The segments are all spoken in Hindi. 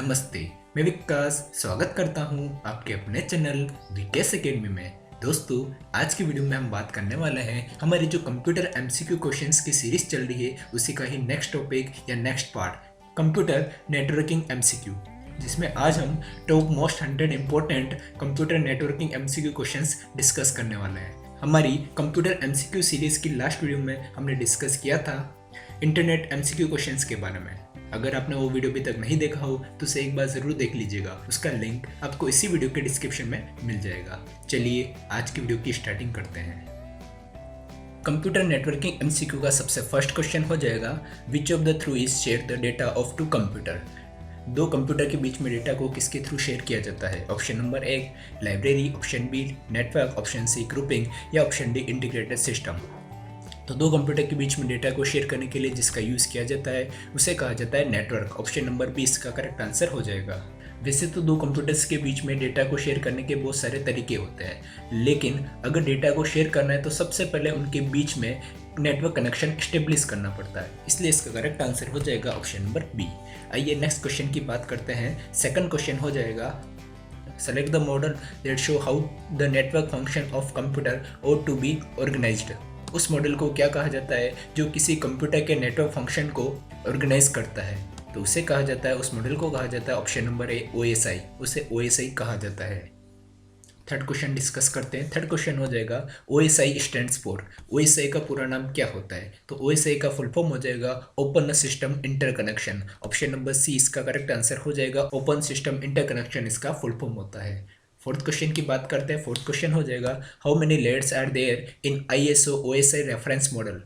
नमस्ते, मैं विकास स्वागत करता हूं आपके अपने चैनल विकास एकेडमी में। दोस्तों, आज की वीडियो में हम बात करने वाले हैं हमारी जो कंप्यूटर एमसीक्यू क्वेश्चंस की सीरीज चल रही है उसी का ही नेक्स्ट टॉपिक या next part computer networking MCQ, जिसमें आज हम top most 100 important computer networking MCQ questions discuss करने वाले हैं। हमारी कंप्यूटर एमसीक्यू सीरीज की लास्ट वीडियो में हमने डिस्कस किया था इंटरनेट एमसीक्यू क्वेश्चंस के बारे में। अगर आपने वो वीडियो अभी तक नहीं देखा हो तो उसे एक बार ज़रूर देख लीजिएगा, उसका लिंक आपको इसी वीडियो के डिस्क्रिप्शन में मिल जाएगा। चलिए आज की वीडियो की स्टार्टिंग करते हैं। कंप्यूटर नेटवर्किंग एमसीक्यू का सबसे फर्स्ट क्वेश्चन हो जाएगा, which of the through is share the data of two computer. दो कंप्यूटर के बीच में डेटा को किसके थ्रू शेयर किया जाता है? Option number 1 library, option B network, option C grouping या ऑप्शन डी इंटीग्रेटेड सिस्टम। तो दो कंप्यूटर के बीच में डेटा को शेयर करने के लिए जिसका यूज़ किया जाता है उसे कहा जाता है नेटवर्क। ऑप्शन नंबर 20 का करेक्ट आंसर हो जाएगा। वैसे तो दो कंप्यूटर्स के बीच में डेटा को शेयर करने के बहुत सारे तरीके होते हैं, लेकिन अगर डेटा को शेयर करना है तो सबसे पहले उनके बीच में नेटवर्क कनेक्शन स्टेब्लिश करना पड़ता है, इसलिए इसका करेक्ट आंसर हो जाएगा ऑप्शन नंबर बी। आइए नेक्स्ट क्वेश्चन की बात करते हैं। सेकंड क्वेश्चन हो जाएगा, select the model that show how the network function of computer ought to be organized. उस मॉडल को क्या कहा जाता है जो किसी कंप्यूटर के नेटवर्क फंक्शन को ऑर्गेनाइज करता है? तो उसे कहा जाता है, उस मॉडल को कहा जाता है ऑप्शन नंबर ए OSI। उसे OSI कहा जाता है। थर्ड क्वेश्चन डिस्कस करते हैं। थर्ड क्वेश्चन हो जाएगा, OSI स्टैंड्स फॉर। OSI का पूरा नाम क्या होता है? तो OSI का फुल फॉर्म हो जाएगा open system interconnection. Option number C इसका करेक्ट आंसर हो जाएगा। ओपन सिस्टम इंटरकनेक्शन इसका फुल फॉर्म होता है। फोर्थ क्वेश्चन की बात करते हैं। फोर्थ क्वेश्चन हो जाएगा, how many layers are there in ISO OSI reference model.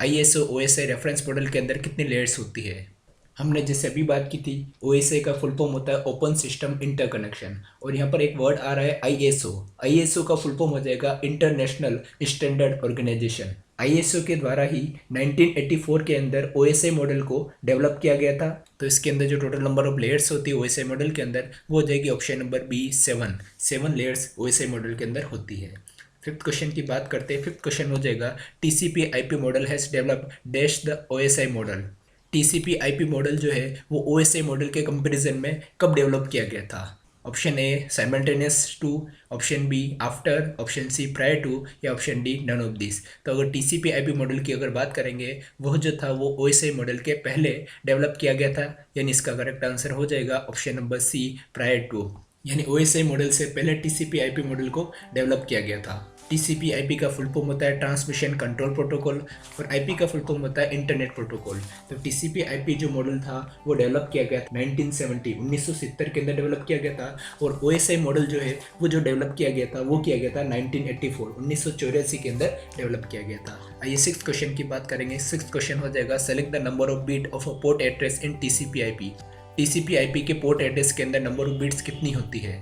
ISO OSI reference model के अंदर कितनी लेयर्स होती है? हमने जैसे अभी बात की थी, OSI का फुल फॉर्म होता है ओपन सिस्टम इंटरकनेक्शन, और यहाँ पर एक वर्ड आ रहा है ISO। ISO का फुल फॉर्म हो जाएगा इंटरनेशनल स्टैंडर्ड ऑर्गेनाइजेशन। ISO के द्वारा ही 1984 के अंदर OSI मॉडल को डेवलप किया गया था। तो इसके अंदर जो टोटल नंबर ऑफ लेयर्स होती है OSI मॉडल के अंदर वो हो जाएगी option number B 7 layers OSI model के अंदर होती है। फिफ्थ क्वेश्चन की बात करते हैं। फिफ्थ क्वेश्चन हो जाएगा, TCP/IP model has develop dash the OSI model. TCP/IP model जो है वो OSI मॉडल के कंपैरिजन में कब डेवलप किया गया था? Option A simultaneous to, option B after, option C prior to या option D none of this. तो अगर TCP/IP मॉडल की अगर बात करेंगे, वह जो था वो OSI मॉडल के पहले डेवलप किया गया था, यानी इसका करेक्ट आंसर हो जाएगा option number C prior to. यानी OSI मॉडल से पहले TCP/IP मॉडल को डेवलप किया गया था। TCP/IP का फुल फॉर्म होता है ट्रांसमिशन कंट्रोल प्रोटोकॉल, और IP का फुल फॉर्म होता है इंटरनेट प्रोटोकॉल। तो TCP/IP जो मॉडल था वो डेवलप किया गया 1970 के अंदर डेवलप किया गया था, और OSI मॉडल जो है वो जो डेवलप किया गया था वो किया गया था 1984 के अंदर डेवलप किया गया था। आइए सिक्स्थ क्वेश्चन की बात करेंगे। सिक्स्थ क्वेश्चन हो जाएगा, select the number of bit of a port address in TCP/IP। TCP/IP के पोर्ट एड्रेस के अंदर नंबर ऑफ बिट्स कितनी होती है?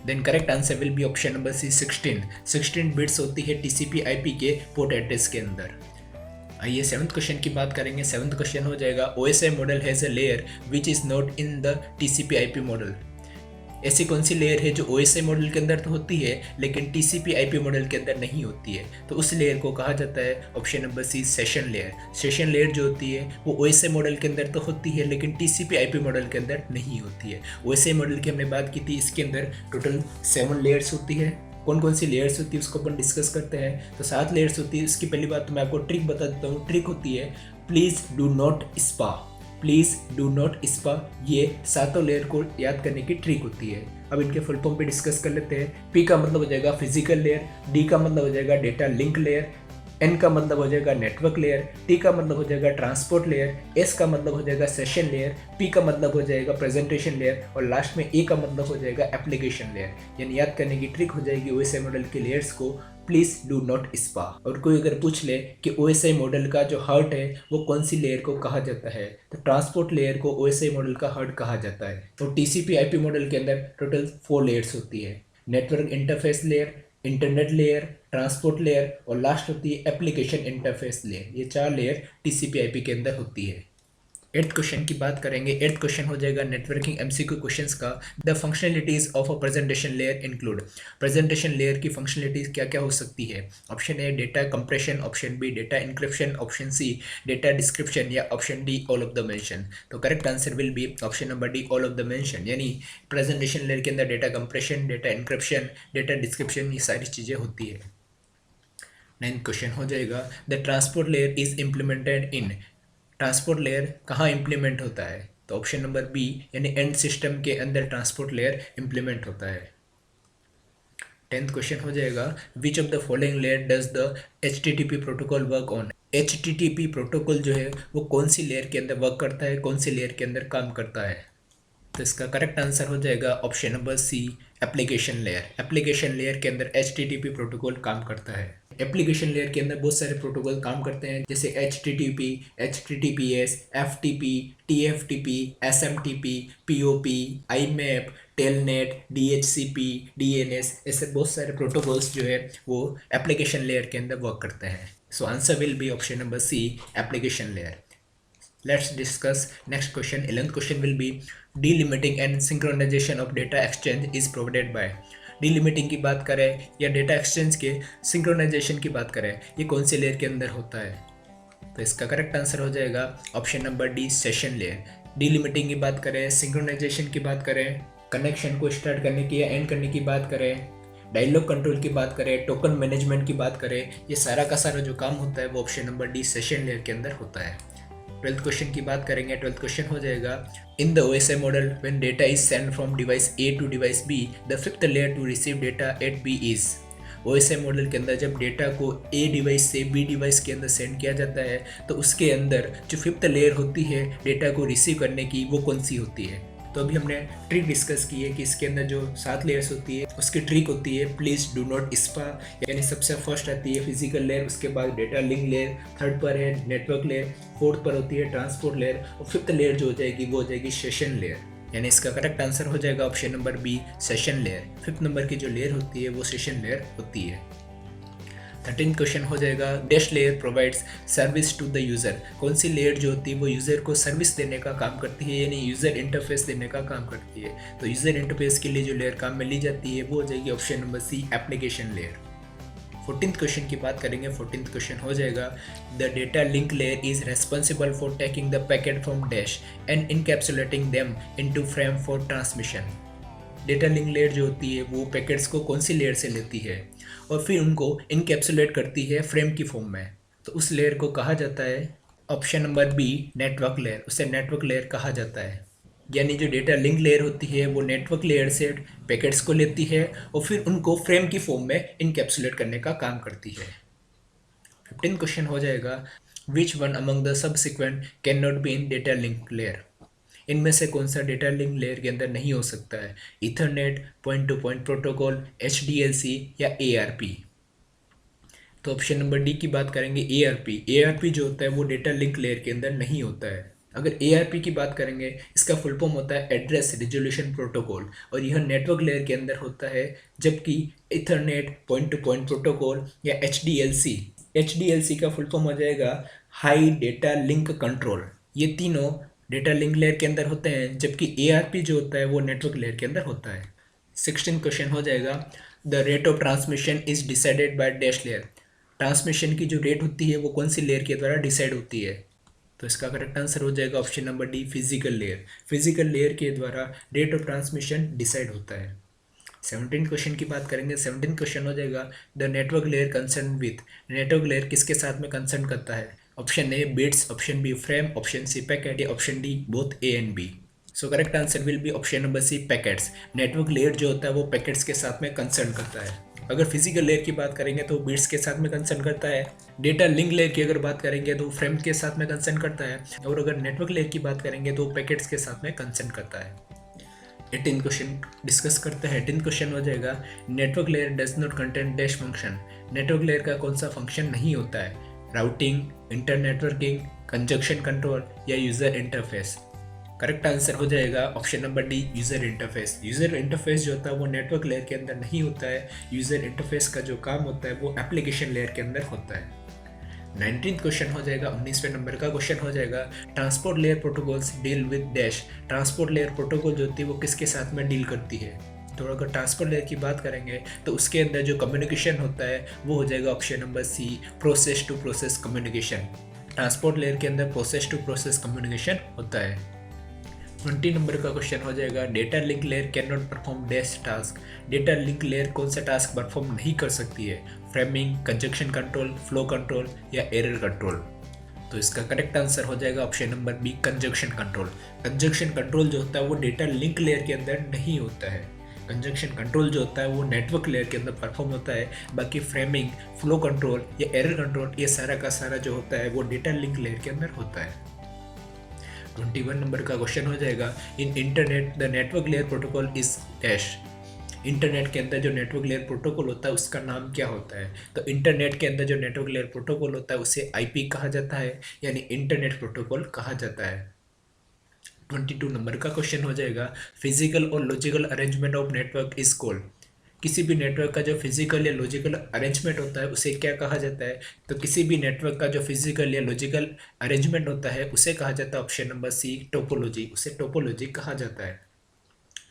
Then correct answer will be option number C 16 bits होती है TCP/IP के पोर्ट एड्रेस के अंदर। आइए सेवंथ क्वेश्चन की बात करेंगे। सेवंथ क्वेश्चन हो जाएगा, OSI model has a layer which is not in the TCP/IP model. ऐसी कौन सी लेयर है जो OSI मॉडल के अंदर तो होती है लेकिन TCP/IP मॉडल के अंदर नहीं होती है? तो उस लेयर को कहा जाता है option number C session layer. Session layer जो होती है वो OSI मॉडल के अंदर तो होती है लेकिन TCP/IP मॉडल के अंदर नहीं होती है। OSI मॉडल की हमने बात की थी, इसके अंदर टोटल 7 लेयर्स होती है। कौन कौन सी लेयर्स होती है उसको अपन डिस्कस करते हैं। तो 7 लेयर्स होती है। इसकी पहली बात तो मैं आपको ट्रिक बता देता हूँ। ट्रिक होती है please do not spa. Please do not spa, ये 7 लेयर को याद करने की ट्रिक होती है। अब इनके फुल फॉर्म पे डिस्कस कर लेते हैं। P का मतलब हो जाएगा फिजिकल लेयर, D का मतलब हो जाएगा डेटा लिंक लेयर, N का मतलब हो जाएगा नेटवर्क लेयर, T का मतलब हो जाएगा ट्रांसपोर्ट लेयर, S का मतलब हो जाएगा सेशन लेयर, P का मतलब हो जाएगा प्रेजेंटेशन लेयर, और लास्ट में A का मतलब हो जाएगा एप्लीकेशन लेयर। यानी याद करने की ट्रिक हो जाएगी OSI मॉडल के लेयर्स को प्लीज़ डू नॉट स्पा। और कोई अगर पूछ ले कि OSI मॉडल का जो हार्ट है वो कौन सी लेयर को कहा जाता है, तो ट्रांसपोर्ट लेयर को OSI मॉडल का हार्ट कहा जाता है। तो TCP/IP मॉडल के अंदर टोटल 4 लेयर्स होती है, network interface layer, internet layer, transport layer और लास्ट होती है एप्लीकेशन इंटरफेस लेयर। ये 4 लेयर TCP/IP के अंदर होती है। एट्थ क्वेश्चन की बात करेंगे। एट्थ क्वेश्चन हो जाएगा नेटवर्किंग एमसीक्यू क्वेश्चंस का। The functionalities of a presentation layer include. Presentation layer की फंक्शनलिटीज क्या क्या हो सकती है? Option A data compression, option B data encryption, option C data description या option D all of the mention. तो correct answer will be option number D all of the mention, यानी प्रेजेंटेशन लेयर के अंदर data compression, data encryption, data description, ये सारी चीज़ें होती है। नाइन्थ क्वेश्चन हो जाएगा the transport layer is implemented in. Transport layer कहाँ इम्प्लीमेंट होता है? तो ऑप्शन नंबर बी, यानी एंड सिस्टम के अंदर ट्रांसपोर्ट लेयर इम्प्लीमेंट होता है। टेंथ क्वेश्चन हो जाएगा which of the following layer does the HTTP protocol work on. HTTP protocol जो है वो कौन सी लेयर के अंदर वर्क करता है, कौन सी लेयर के अंदर काम करता है? तो इसका करेक्ट आंसर हो जाएगा option number C, application layer. Application layer के अंदर HTTP प्रोटोकॉल काम करता है। एप्लीकेशन लेयर के अंदर बहुत सारे प्रोटोकॉल काम करते हैं, जैसे HTTP, HTTPS, FTP, TFTP, SMTP, POP, IMAP, telnet, DHCP, DNS, ऐसे बहुत सारे प्रोटोकॉल्स जो है वो एप्लीकेशन लेयर के अंदर वर्क करते हैं। So answer will be option number C, application layer. Let's discuss next question. 11th question will be delimiting and synchronization of data exchange is provided by. delimiting की बात करें या डेटा एक्सचेंज के सिंक्रोनाइजेशन की बात करें, ये कौन से लेयर के अंदर होता है? तो इसका करेक्ट आंसर हो जाएगा option number D, session layer. Delimiting की बात करें, सिंक्रोनाइजेशन की बात करें, कनेक्शन को स्टार्ट करने की या एंड करने की बात करें, डायलॉग कंट्रोल की बात करें, टोकन मैनेजमेंट की बात करें, ये सारा का सारा जो काम होता है वो option number D, session layer के अंदर होता है। 12th क्वेश्चन की बात करेंगे। 12th क्वेश्चन हो जाएगा in the OSI model when data is send from device A to device B, the fifth layer to receive data at B is. OSI model के अंदर जब डेटा को A डिवाइस से B डिवाइस के अंदर सेंड किया जाता है तो उसके अंदर जो फिफ्थ लेयर होती है डेटा को रिसीव करने की, वो कौन सी होती है? तो अभी हमने ट्रिक डिस्कस की है कि इसके अंदर जो 7 लेयर्स होती है उसकी ट्रिक होती है प्लीज डू नॉट स्पा, यानी सबसे फर्स्ट आती है फिजिकल लेयर, उसके बाद डेटा लिंक लेयर, थर्ड पर है नेटवर्क लेयर, फोर्थ पर होती है ट्रांसपोर्ट लेयर और फिफ्थ लेयर जो हो जाएगी वो हो जाएगी सेशन लेयर। यानी इसका करेक्ट आंसर हो जाएगा option number B, session layer. Fifth number की जो लेयर होती है वो सेशन लेयर होती है। 13th क्वेश्चन हो जाएगा dash layer provides service to the user. कौन सी लेयर जो होती है वो यूज़र को सर्विस देने का काम करती है, यानी यूज़र इंटरफेस देने का काम करती है। तो यूज़र इंटरफेस के लिए जो लेयर काम में ली जाती है वो हो जाएगी option number C, application layer. 14th question की बात करेंगे। 14th क्वेश्चन हो जाएगा the data link layer is responsible for taking the packet from dash and encapsulating them into frame for transmission. Data link layer जो होती है वो पैकेट्स को कौन सी लेयर से लेती है और फिर उनको इनकैप्सुलेट करती है फ्रेम की फॉर्म में, तो उस लेयर को कहा जाता है option number B, network layer. उसे नेटवर्क लेयर कहा जाता है। यानी जो डेटा लिंक लेयर होती है वो नेटवर्क लेयर से पैकेट्स को लेती है और फिर उनको फ्रेम की फॉर्म में इनकैप्सुलेट करने का काम करती है। 15th क्वेश्चन हो जाएगा which one among the subsequent can not be in data link layer. इनमें से कौन सा डेटा लिंक लेयर के अंदर नहीं हो सकता है? Ethernet, point two point protocol, HDLC या ARP। तो ऑप्शन नंबर डी की बात करेंगे ARP। ARP जो होता है वो डेटा लिंक लेयर के अंदर नहीं होता है। अगर ARP की बात करेंगे इसका फुल फॉर्म होता है एड्रेस रिजोल्यूशन प्रोटोकॉल और यह नेटवर्क लेयर के अंदर होता है, जबकि Ethernet, point two point protocol या HDLC का फुल फॉर्म हो जाएगा हाई डेटा लिंक कंट्रोल। ये तीनों डेटा लिंक लेयर के अंदर होते हैं, जबकि ARP जो होता है वो नेटवर्क लेयर के अंदर होता है। 16th क्वेश्चन हो जाएगा the rate of transmission is decided by dash layer. Transmission की जो रेट होती है वो कौन सी लेयर के द्वारा डिसाइड होती है? तो इसका करेक्ट आंसर हो जाएगा option number D, physical layer. Physical layer के द्वारा रेट ऑफ ट्रांसमिशन डिसाइड होता है। 17th क्वेश्चन की बात करेंगे। 17th क्वेश्चन हो जाएगा the network layer concern with. Network layer किसके साथ में कंसर्न करता है? Option A bits, option B frame, option C packet या option D both A and B। So correct answer will be option number C, packets. Network layer जो होता है वो पैकेट्स के साथ में कंसर्न करता है। अगर फिजिकल लेयर की बात करेंगे तो बिट्स के साथ में कंसर्न करता है। डेटा लिंक लेयर की अगर बात करेंगे तो फ्रेम के साथ में कंसर्न करता है और अगर नेटवर्क लेयर की बात करेंगे तो पैकेट्स के साथ में कंसर्न करता है। 18th क्वेश्चन डिस्कस करते हैं। 18th क्वेश्चन हो जाएगा network layer does not contain dash function. Network layer का कौन सा फंक्शन नहीं होता है? Routing, inter networking, conjunction control या यूज़र इंटरफेस। करेक्ट आंसर हो जाएगा option number D, user interface. User interface जो होता है वो नेटवर्क लेयर के अंदर नहीं होता है। यूज़र इंटरफेस का जो काम होता है वो एप्लीकेशन लेयर के अंदर होता है। 19th क्वेश्चन हो जाएगा, 19वें नंबर का क्वेश्चन हो जाएगा, transport layer protocols deal with dash. Transport layer protocol जो होती है वो किसके साथ में डील करती है? तो अगर ट्रांसपोर्ट लेयर की बात करेंगे तो उसके अंदर जो कम्युनिकेशन होता है वो हो जाएगा option number C, process to process communication. Transport layer के अंदर प्रोसेस टू प्रोसेस कम्युनिकेशन होता है। 20 नंबर का क्वेश्चन हो जाएगा, data link layer can not perform dash task. Data link layer कौन सा टास्क परफॉर्म नहीं कर सकती है? Framing, congestion control, flow control या एरर कंट्रोल। तो इसका करेक्ट आंसर हो जाएगा option number B, congestion control. Congestion control जो होता है वो डेटा लिंक लेयर के अंदर नहीं होता है। कंजक्शन कंट्रोल जो होता है वो नेटवर्क लेयर के अंदर परफॉर्म होता है। बाकी फ्रेमिंग, फ्लो कंट्रोल या एरर कंट्रोल ये सारा का सारा जो होता है वो डेटा लिंक लेयर के अंदर होता है। 21 नंबर का क्वेश्चन हो जाएगा, in internet the network layer protocol is dash. Internet के अंदर जो नेटवर्क लेयर प्रोटोकॉल होता है उसका नाम क्या होता है? तो इंटरनेट के अंदर जो नेटवर्क लेयर प्रोटोकॉल होता है उसे आईपी कहा जाता है, यानी इंटरनेट प्रोटोकॉल कहा जाता है। 22 नंबर का क्वेश्चन हो जाएगा, फिजिकल और logical arrangement of network is called. किसी भी नेटवर्क का जो फिजिकल या लॉजिकल अरेंजमेंट होता है उसे क्या कहा जाता है? तो किसी भी नेटवर्क का जो फिजिकल या लॉजिकल अरेंजमेंट होता है उसे कहा जाता है ऑप्शन नंबर सी, टोपोलॉजी। उसे टोपोलॉजी कहा जाता है।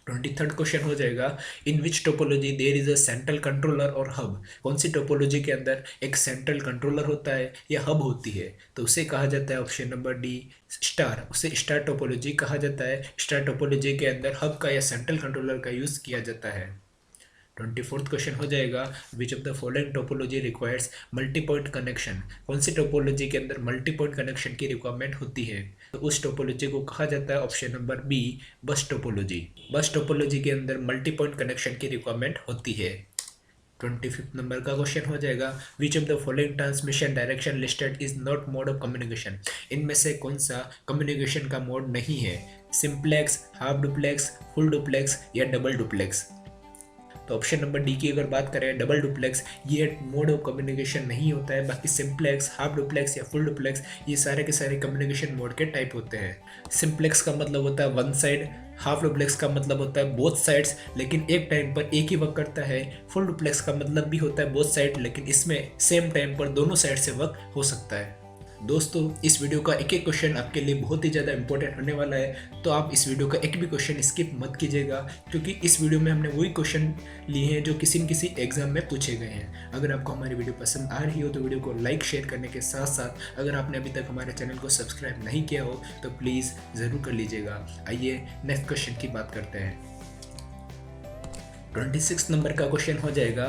23rd क्वेश्चन हो जाएगा, in which topology there is a central controller और हब। कौन सी टोपोलॉजी के अंदर एक सेंट्रल कंट्रोलर होता है या हब होती है? तो उसे कहा जाता है ऑप्शन नंबर डी, स्टार। उसे स्टार टोपोलॉजी कहा जाता है। स्टार टोपोलॉजी के अंदर हब का या सेंट्रल कंट्रोलर का यूज़ किया जाता है। 24th क्वेश्चन हो जाएगा, which of the following topology requires multi point connection. कौन सी टोपोलॉजी के अंदर मल्टी पॉइंट कनेक्शन की रिक्वायरमेंट होती है? तो उस टोपोलॉजी को कहा जाता है option number B, bus topology. Bus topology के अंदर मल्टी पॉइंट कनेक्शन की रिक्वायरमेंट होती है। 25th नंबर का क्वेश्चन हो जाएगा, which of the following transmission direction listed is not mode of communication. इनमें से कौन सा कम्युनिकेशन का मोड नहीं है? Simplex, half duplex, full duplex या डबल डुप्लेक्स। तो ऑप्शन नंबर डी की अगर बात करें, डबल डुप्लेक्स, ये मोड ऑफ कम्युनिकेशन नहीं होता है। बाकी सिंप्लेक्स, हाफ डुप्लेक्स या फुल डुप्लेक्स ये सारे के सारे कम्युनिकेशन मोड के टाइप होते हैं। सिंप्लेक्स का मतलब होता है वन साइड, हाफ डुप्लेक्स का मतलब होता है बोथ साइड्स लेकिन एक टाइम पर एक ही वर्क करता है। फुल डुप्लेक्स का मतलब भी होता है बोथ साइड लेकिन इसमें सेम टाइम पर दोनों साइड से वर्क हो सकता है। दोस्तों, इस वीडियो का एक एक क्वेश्चन आपके लिए बहुत ही ज़्यादा इंपॉर्टेंट होने वाला है, तो आप इस वीडियो का एक भी क्वेश्चन स्किप मत कीजिएगा क्योंकि इस वीडियो में हमने वही क्वेश्चन लिए हैं जो किसी न किसी एग्जाम में पूछे गए हैं। अगर आपको हमारी वीडियो पसंद आ रही हो तो वीडियो को लाइक शेयर करने के साथ साथ अगर आपने अभी तक हमारे चैनल को सब्सक्राइब नहीं किया हो तो प्लीज़ ज़रूर कर लीजिएगा। आइए नेक्स्ट क्वेश्चन की बात करते हैं। 26 नंबर का क्वेश्चन हो जाएगा,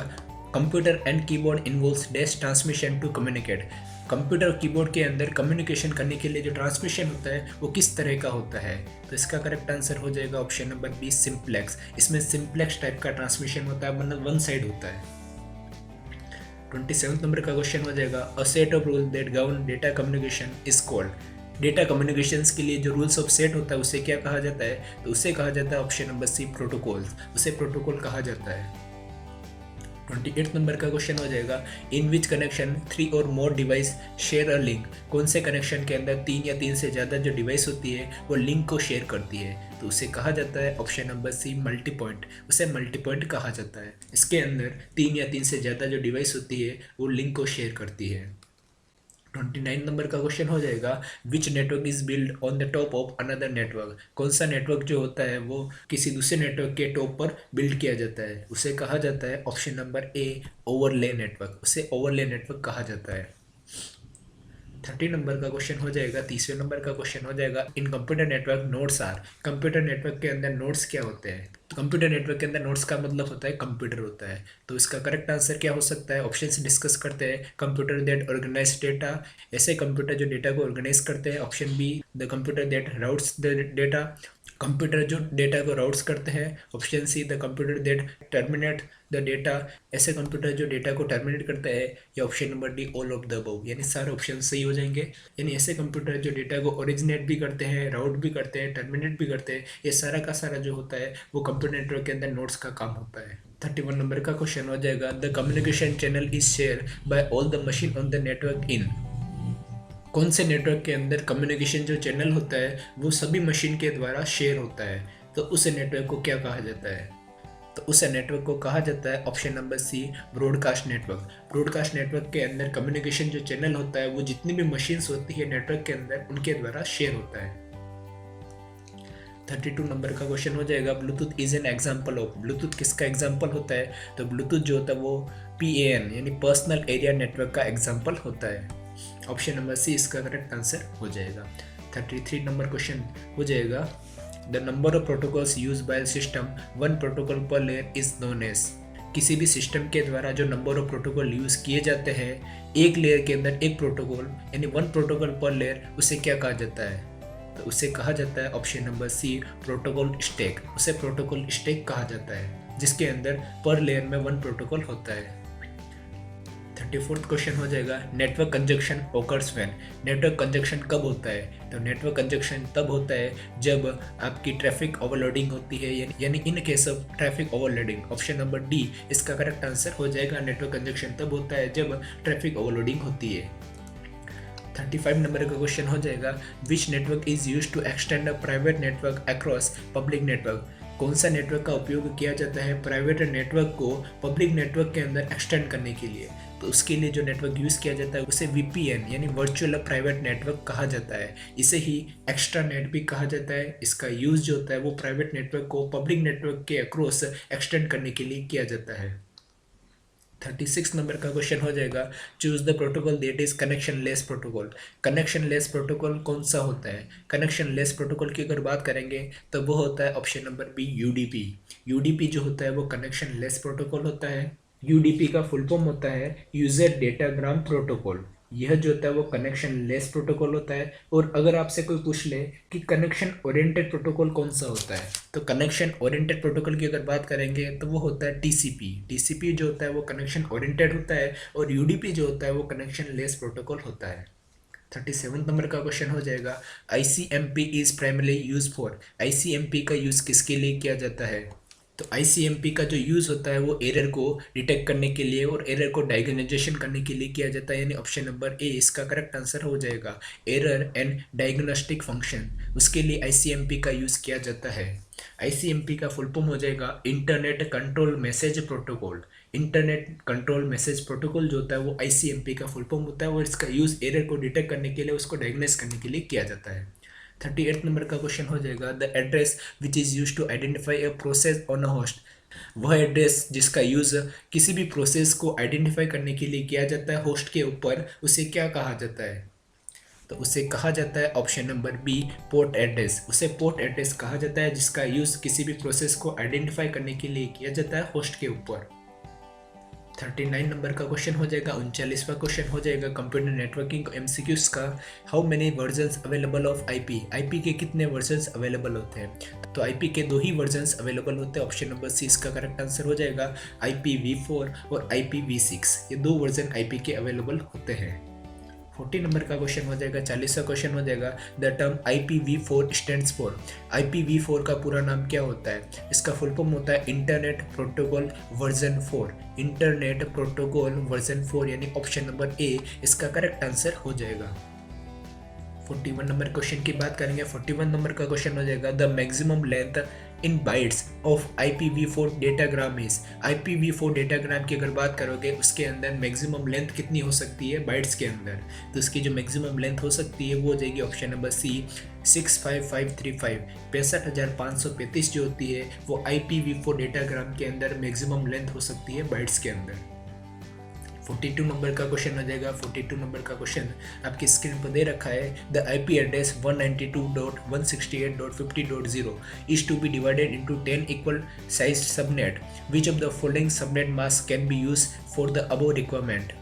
computer and keyboard involves dash transmission to communicate. Computer keyboard के अंदर कम्युनिकेशन करने के लिए जो ट्रांसमिशन होता है वो किस तरह का होता है? तो इसका करेक्ट आंसर हो जाएगा ऑप्शन नंबर बी, सिंप्लेक्स। इसमें सिंप्लेक्स टाइप का ट्रांसमिशन होता है, मतलब वन साइड होता है। 27 नंबर का क्वेश्चन हो जाएगा, a set of rule that govern data communication is called. Data communications के लिए जो रूल्स ऑफ सेट होता है उसे क्या कहा जाता है? तो उसे कहा जाता है ऑप्शन नंबर सी, प्रोटोकॉल्स। उसे प्रोटोकॉल कहा जाता है। 28 नंबर का क्वेश्चन हो जाएगा, इन विच कनेक्शन 3 और मोर डिवाइस शेयर अ लिंक। कौन से कनेक्शन के अंदर 3 या 3 से ज़्यादा जो डिवाइस होती है वो लिंक को शेयर करती है? तो उसे कहा जाता है option number C, multi point. उसे मल्टी पॉइंट कहा जाता है। इसके अंदर 3 या 3 से ज़्यादा जो डिवाइस होती है वो लिंक को शेयर करती है। 29 नंबर का क्वेश्चन हो जाएगा, which network is build on the top of another network. कौन सा नेटवर्क जो होता है वो किसी दूसरे नेटवर्क के टॉप पर बिल्ड किया जाता है? उसे कहा जाता है ऑप्शन नंबर ए, ओवरले नेटवर्क। उसे ओवरले नेटवर्क कहा जाता है। 30 नंबर का क्वेश्चन हो जाएगा, 30वें नंबर का क्वेश्चन हो जाएगा, in computer network nodes are. Computer network के अंदर नोड्स क्या होते हैं? तो कंप्यूटर नेटवर्क के अंदर नोड्स का मतलब होता है कंप्यूटर होता है। तो इसका करेक्ट आंसर क्या हो सकता है? ऑप्शन से डिस्कस करते हैं। कंप्यूटर दैट ऑर्गेनाइज डेटा, ऐसे कंप्यूटर जो डेटा को ऑर्गेनाइज करते हैं। Option B, the computer that routes the data, computer जो डेटा को राउट्स करते हैं। Option C, the computer that terminate the data, ऐसे कंप्यूटर जो डेटा को टर्मिनेट करते हैं। या option number D, all of the above, यानी सारे ऑप्शन सही हो जाएंगे। यानी ऐसे कंप्यूटर जो डेटा को ओरिजिनेट भी करते हैं, राउट भी करते हैं, टर्मिनेट भी करते हैं, ये सारा का सारा जो होता है वो कंप्यूटर नेटवर्क के अंदर नोड्स का काम होता है। 31 नंबर का क्वेश्चन हो जाएगा, the communication channel is share by all the machine on the network in. कौन से नेटवर्क के अंदर कम्युनिकेशन जो चैनल होता है वो सभी मशीन के द्वारा शेयर होता है? तो उस नेटवर्क को क्या कहा जाता है? तो तो उस नेटवर्क को कहा जाता है option number C broadcast network. Broadcast network के अंदर कम्युनिकेशन जो चैनल होता है वो जितनी भी मशीन्स होती है नेटवर्क के अंदर उनके द्वारा शेयर होता है। 32 नंबर का क्वेश्चन हो जाएगा Bluetooth is an example of. Bluetooth किसका एग्जाम्पल होता है? तो ब्लूटूथ जो होता है वो PAN यानी पर्सनल एरिया नेटवर्क का एग्जाम्पल होता है। ऑप्शन नंबर सी इसका करेक्ट आंसर हो जाएगा। 33 नंबर क्वेश्चन हो जाएगा the number of protocols use by system one protocol पर लेयर इज नोन एज। किसी भी सिस्टम के द्वारा जो नंबर ऑफ प्रोटोकॉल यूज किए जाते हैं एक लेयर के अंदर एक प्रोटोकॉल यानी वन प्रोटोकॉल पर लेयर, उसे क्या कहा जाता है? तो उसे कहा जाता है option number C protocol stack. उसे प्रोटोकॉल स्टैक कहा जाता है जिसके अंदर पर लेयर में वन प्रोटोकॉल होता है। 34th क्वेश्चन हो जाएगा network conjunction occurs when. Network conjunction कब होता है? तो नेटवर्क कंजक्शन तब होता है जब आपकी ट्रैफिक ओवरलोडिंग होती है, यानी in case of traffic overloading. Option number D इसका करेक्ट आंसर हो जाएगा। नेटवर्क कंजक्शन तब होता है जब ट्रैफिक ओवरलोडिंग होती है। 35 नंबर का क्वेश्चन हो जाएगा which network is use to extend a private network across public network. कौन सा नेटवर्क का उपयोग किया जाता है प्राइवेट नेटवर्क को पब्लिक नेटवर्क के अंदर एक्सटेंड करने के लिए? तो उसके लिए जो नेटवर्क यूज़ किया जाता है उसे VPN यानी वर्चुअल प्राइवेट नेटवर्क कहा जाता है। इसे ही एक्स्ट्रा नेट भी कहा जाता है। इसका यूज़ जो होता है वो प्राइवेट नेटवर्क को पब्लिक नेटवर्क के अक्रॉस एक्सटेंड करने के लिए किया जाता है। 36 नंबर का क्वेश्चन हो जाएगा choose the protocol that is connection less protocol. Connection less protocol कौन सा होता है? कनेक्शन लेस प्रोटोकॉल की अगर बात करेंगे तो वो होता है option number B UDP। UDP जो होता है वो कनेक्शन लेस प्रोटोकॉल होता है। UDP का फुल फॉर्म होता है यूजर डेटाग्राम प्रोटोकॉल। यह जो होता है वो कनेक्शन लेस प्रोटोकॉल होता है। और अगर आपसे कोई पूछ ले कि कनेक्शन ओरिएंटेड प्रोटोकॉल कौन सा होता है, तो कनेक्शन ओरिएंटेड प्रोटोकॉल की अगर बात करेंगे तो वो होता है TCP। TCP जो होता है वो कनेक्शन ओरिएंटेड होता है और UDP जो होता है वो कनेक्शन लेस प्रोटोकॉल होता है। 37 नंबर का क्वेश्चन हो जाएगा ICMP is primarily use for. ICMP का यूज़ किसके लिए किया जाता है? तो ICMP का जो यूज़ होता है वो एरर को डिटेक्ट करने के लिए और एरर को डायग्नोजाइजेशन करने के लिए किया जाता है, यानी ऑप्शन नंबर ए इसका करेक्ट आंसर हो जाएगा। एरर एंड डायग्नोस्टिक फंक्शन, उसके लिए ICMP का यूज़ किया जाता है। ICMP का फुल फॉर्म हो जाएगा internet control message protocol. Internet control message protocol जो होता है वो ICMP का फुल फॉर्म होता है और इसका यूज़ एरर को डिटेक्ट करने के लिए, उसको डायग्नोस करने के लिए किया जाता है। 38 नंबर का क्वेश्चन हो जाएगा the address which is use to identify a process on a host. वह एड्रेस जिसका यूज़ किसी भी प्रोसेस को आइडेंटिफाई करने के लिए किया जाता है होस्ट के ऊपर, उसे क्या कहा जाता है? तो उसे कहा जाता है option number B port address. उसे पोर्ट एड्रेस कहा जाता है जिसका यूज़ किसी भी प्रोसेस को आइडेंटिफाई करने के लिए किया जाता है होस्ट के ऊपर। 39 नंबर का क्वेश्चन हो जाएगा 39वां क्वेश्चन हो जाएगा कंप्यूटर नेटवर्किंग MCQs का। How many versions available of IP के कितने वर्जन्स अवेलेबल होते हैं? तो IP के 2 ही वर्जन्स अवेलेबल होते हैं। ऑप्शन नंबर सी इसका करेक्ट आंसर हो जाएगा IPv4 और IPv6। ये 2 वर्जन IP के अवेलेबल होते हैं। 40 नंबर का क्वेश्चन हो जाएगा 40वां क्वेश्चन हो जाएगा the term IPv4 stands for. IPv4 का पूरा नाम क्या होता है? इसका फुल फॉर्म होता है internet protocol version 4। Internet protocol version 4 यानी ऑप्शन नंबर ए इसका करेक्ट आंसर हो जाएगा। 41 नंबर क्वेश्चन की बात करेंगे। 41 नंबर का क्वेश्चन हो जाएगा the maximum length in bytes of IPv4 datagram is. IPv4 datagram की अगर बात करोगे उसके अंदर मैक्सिमम लेंथ कितनी हो सकती है बाइट्स के अंदर? तो इसकी जो मैक्सिमम लेंथ हो सकती है वो हो जाएगी ऑप्शन नंबर सी 65535। 65,535 जो होती है वो IPv4 डेटाग्राम के अंदर मैक्सिमम लेंथ हो सकती है बाइट्स के अंदर। 42 नंबर का क्वेश्चन हो जाएगा। 42 नंबर का क्वेश्चन आपकी स्क्रीन पर दे रखा है the IP address 192.168.50.0 is to be divided into 10 equal sized subnet. Which of the following subnet mask can be use for the above requirement.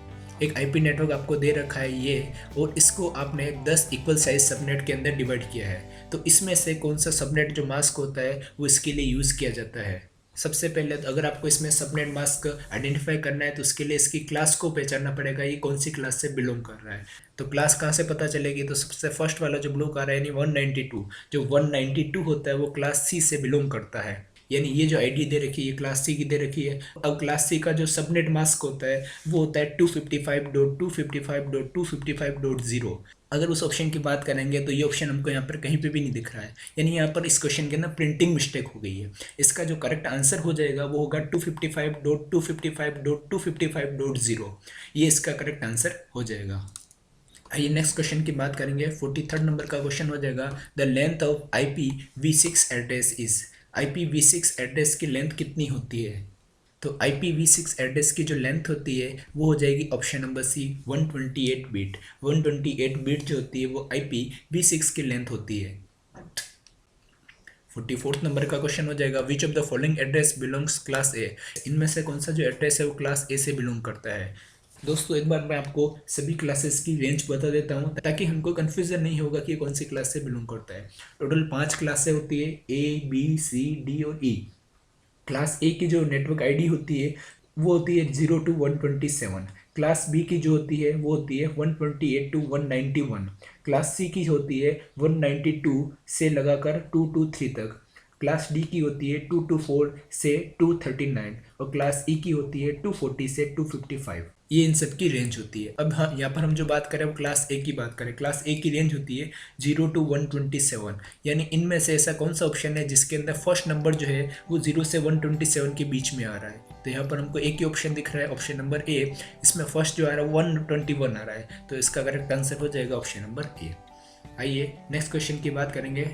एक IP नेटवर्क आपको दे रखा है ये, और इसको आपने 10 इक्वल साइज सबनेट के अंदर डिवाइड किया है। तो इसमें से कौन सा सबनेट जो मास्क होता है वो इसके लिए यूज़ किया जाता है? सबसे पहले तो अगर आपको इसमें सबनेट मास्क आइडेंटिफाई करना है तो उसके लिए इसकी क्लास को पहचानना पड़ेगा, ये कौन सी क्लास से बिलोंग कर रहा है। तो क्लास कहाँ से पता चलेगी? तो सबसे फर्स्ट वाला जो ब्लॉक आ रहा है यानी 192, जो 192 होता है वो क्लास C से बिलोंग करता है। यानी ये जो आईडी दे रखी है ये क्लास सी की दे रखी है। अब क्लास सी का जो सबनेट मास्क होता है वो होता है 255.255.255.0। अगर उस ऑप्शन की बात करेंगे तो ये ऑप्शन हमको यहाँ पर कहीं पे भी नहीं दिख रहा है, यानी यहाँ पर इस क्वेश्चन के अंदर प्रिंटिंग मिस्टेक हो गई है। इसका जो करेक्ट आंसर हो जाएगा वो होगा 255.255.255.0। ये इसका करेक्ट आंसर हो जाएगा। आइए नेक्स्ट क्वेश्चन की बात करेंगे। 43rd नंबर का क्वेश्चन हो जाएगा the length of IPv6 address is. IPv6 address की लेंथ कितनी होती है? तो IPv6 एड्रेस की जो लेंथ होती है वो हो जाएगी option number C 128 bit. 128 bit जो होती है वो IPv6 की लेंथ होती है। 44th नंबर का क्वेश्चन हो जाएगा which of the following address belongs class ए। इनमें से कौन सा जो एड्रेस है वो क्लास ए से बिलोंग करता है? दोस्तों एक बार मैं आपको सभी क्लासेस की रेंज बता देता हूँ ताकि हमको कन्फ्यूजन नहीं होगा कि कौन सी क्लास से बिलोंग करता है। टोटल 5 क्लासें होती है A B C D और E। क्लास ए की जो नेटवर्क आईडी होती है वो होती है 0 to 127। क्लास बी की जो होती है वो होती है 128 to 191। क्लास सी की होती है 192 से लगाकर 223 तक। क्लास डी की होती है 224 से 239 और क्लास ई की होती है 240 से 255। ये इन सब की रेंज होती है। अब हाँ यहाँ पर हम जो बात करें वो क्लास ए की बात करें। क्लास ए की रेंज होती है 0 to 127, यानी इनमें से ऐसा कौन सा ऑप्शन है जिसके अंदर फर्स्ट नंबर जो है वो 0 से 127 के बीच में आ रहा है? तो यहाँ पर हमको एक ही ऑप्शन दिख रहा है, ऑप्शन नंबर ए। इसमें फर्स्ट जो आ रहा है 121 आ रहा है, तो इसका करेक्ट आंसर हो जाएगा ऑप्शन नंबर ए। आइए नेक्स्ट क्वेश्चन की बात करेंगे।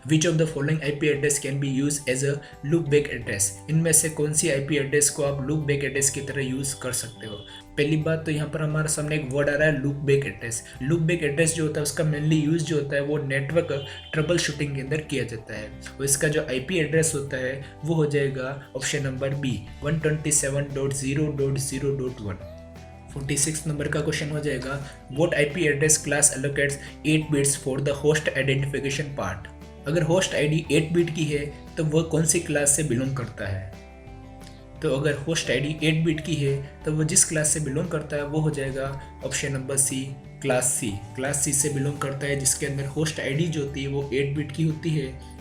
Which of the following IP address can be use as a loop back address. इनमें से कौन सी IP एड्रेस को आप लूप बैक एड्रेस की तरह यूज कर सकते हो? पहली बात तो यहाँ पर हमारे सामने एक वर्ड आ रहा है loop back address. Loop back address जो होता है उसका मेनली यूज जो होता है वो नेटवर्क ट्रबल शूटिंग के अंदर किया जाता है, और इसका जो IP एड्रेस होता है वो हो जाएगा ऑप्शन नंबर बी 127.0.0.1। 46 नंबर का क्वेश्चन हो जाएगा what IP address class allocates 8 bits for the host identification part. अगर होस्ट आईडी 8 बिट की है तो वह कौन सी क्लास से बिलोंग करता है? तो अगर होस्ट आईडी 8 बिट की है तो वो जिस क्लास से बिलोंग करता है वो हो जाएगा option number C class C. Class C से बिलोंग करता है जिसके अंदर होस्ट आईडी जो होती है वो 8 बिट की होती है।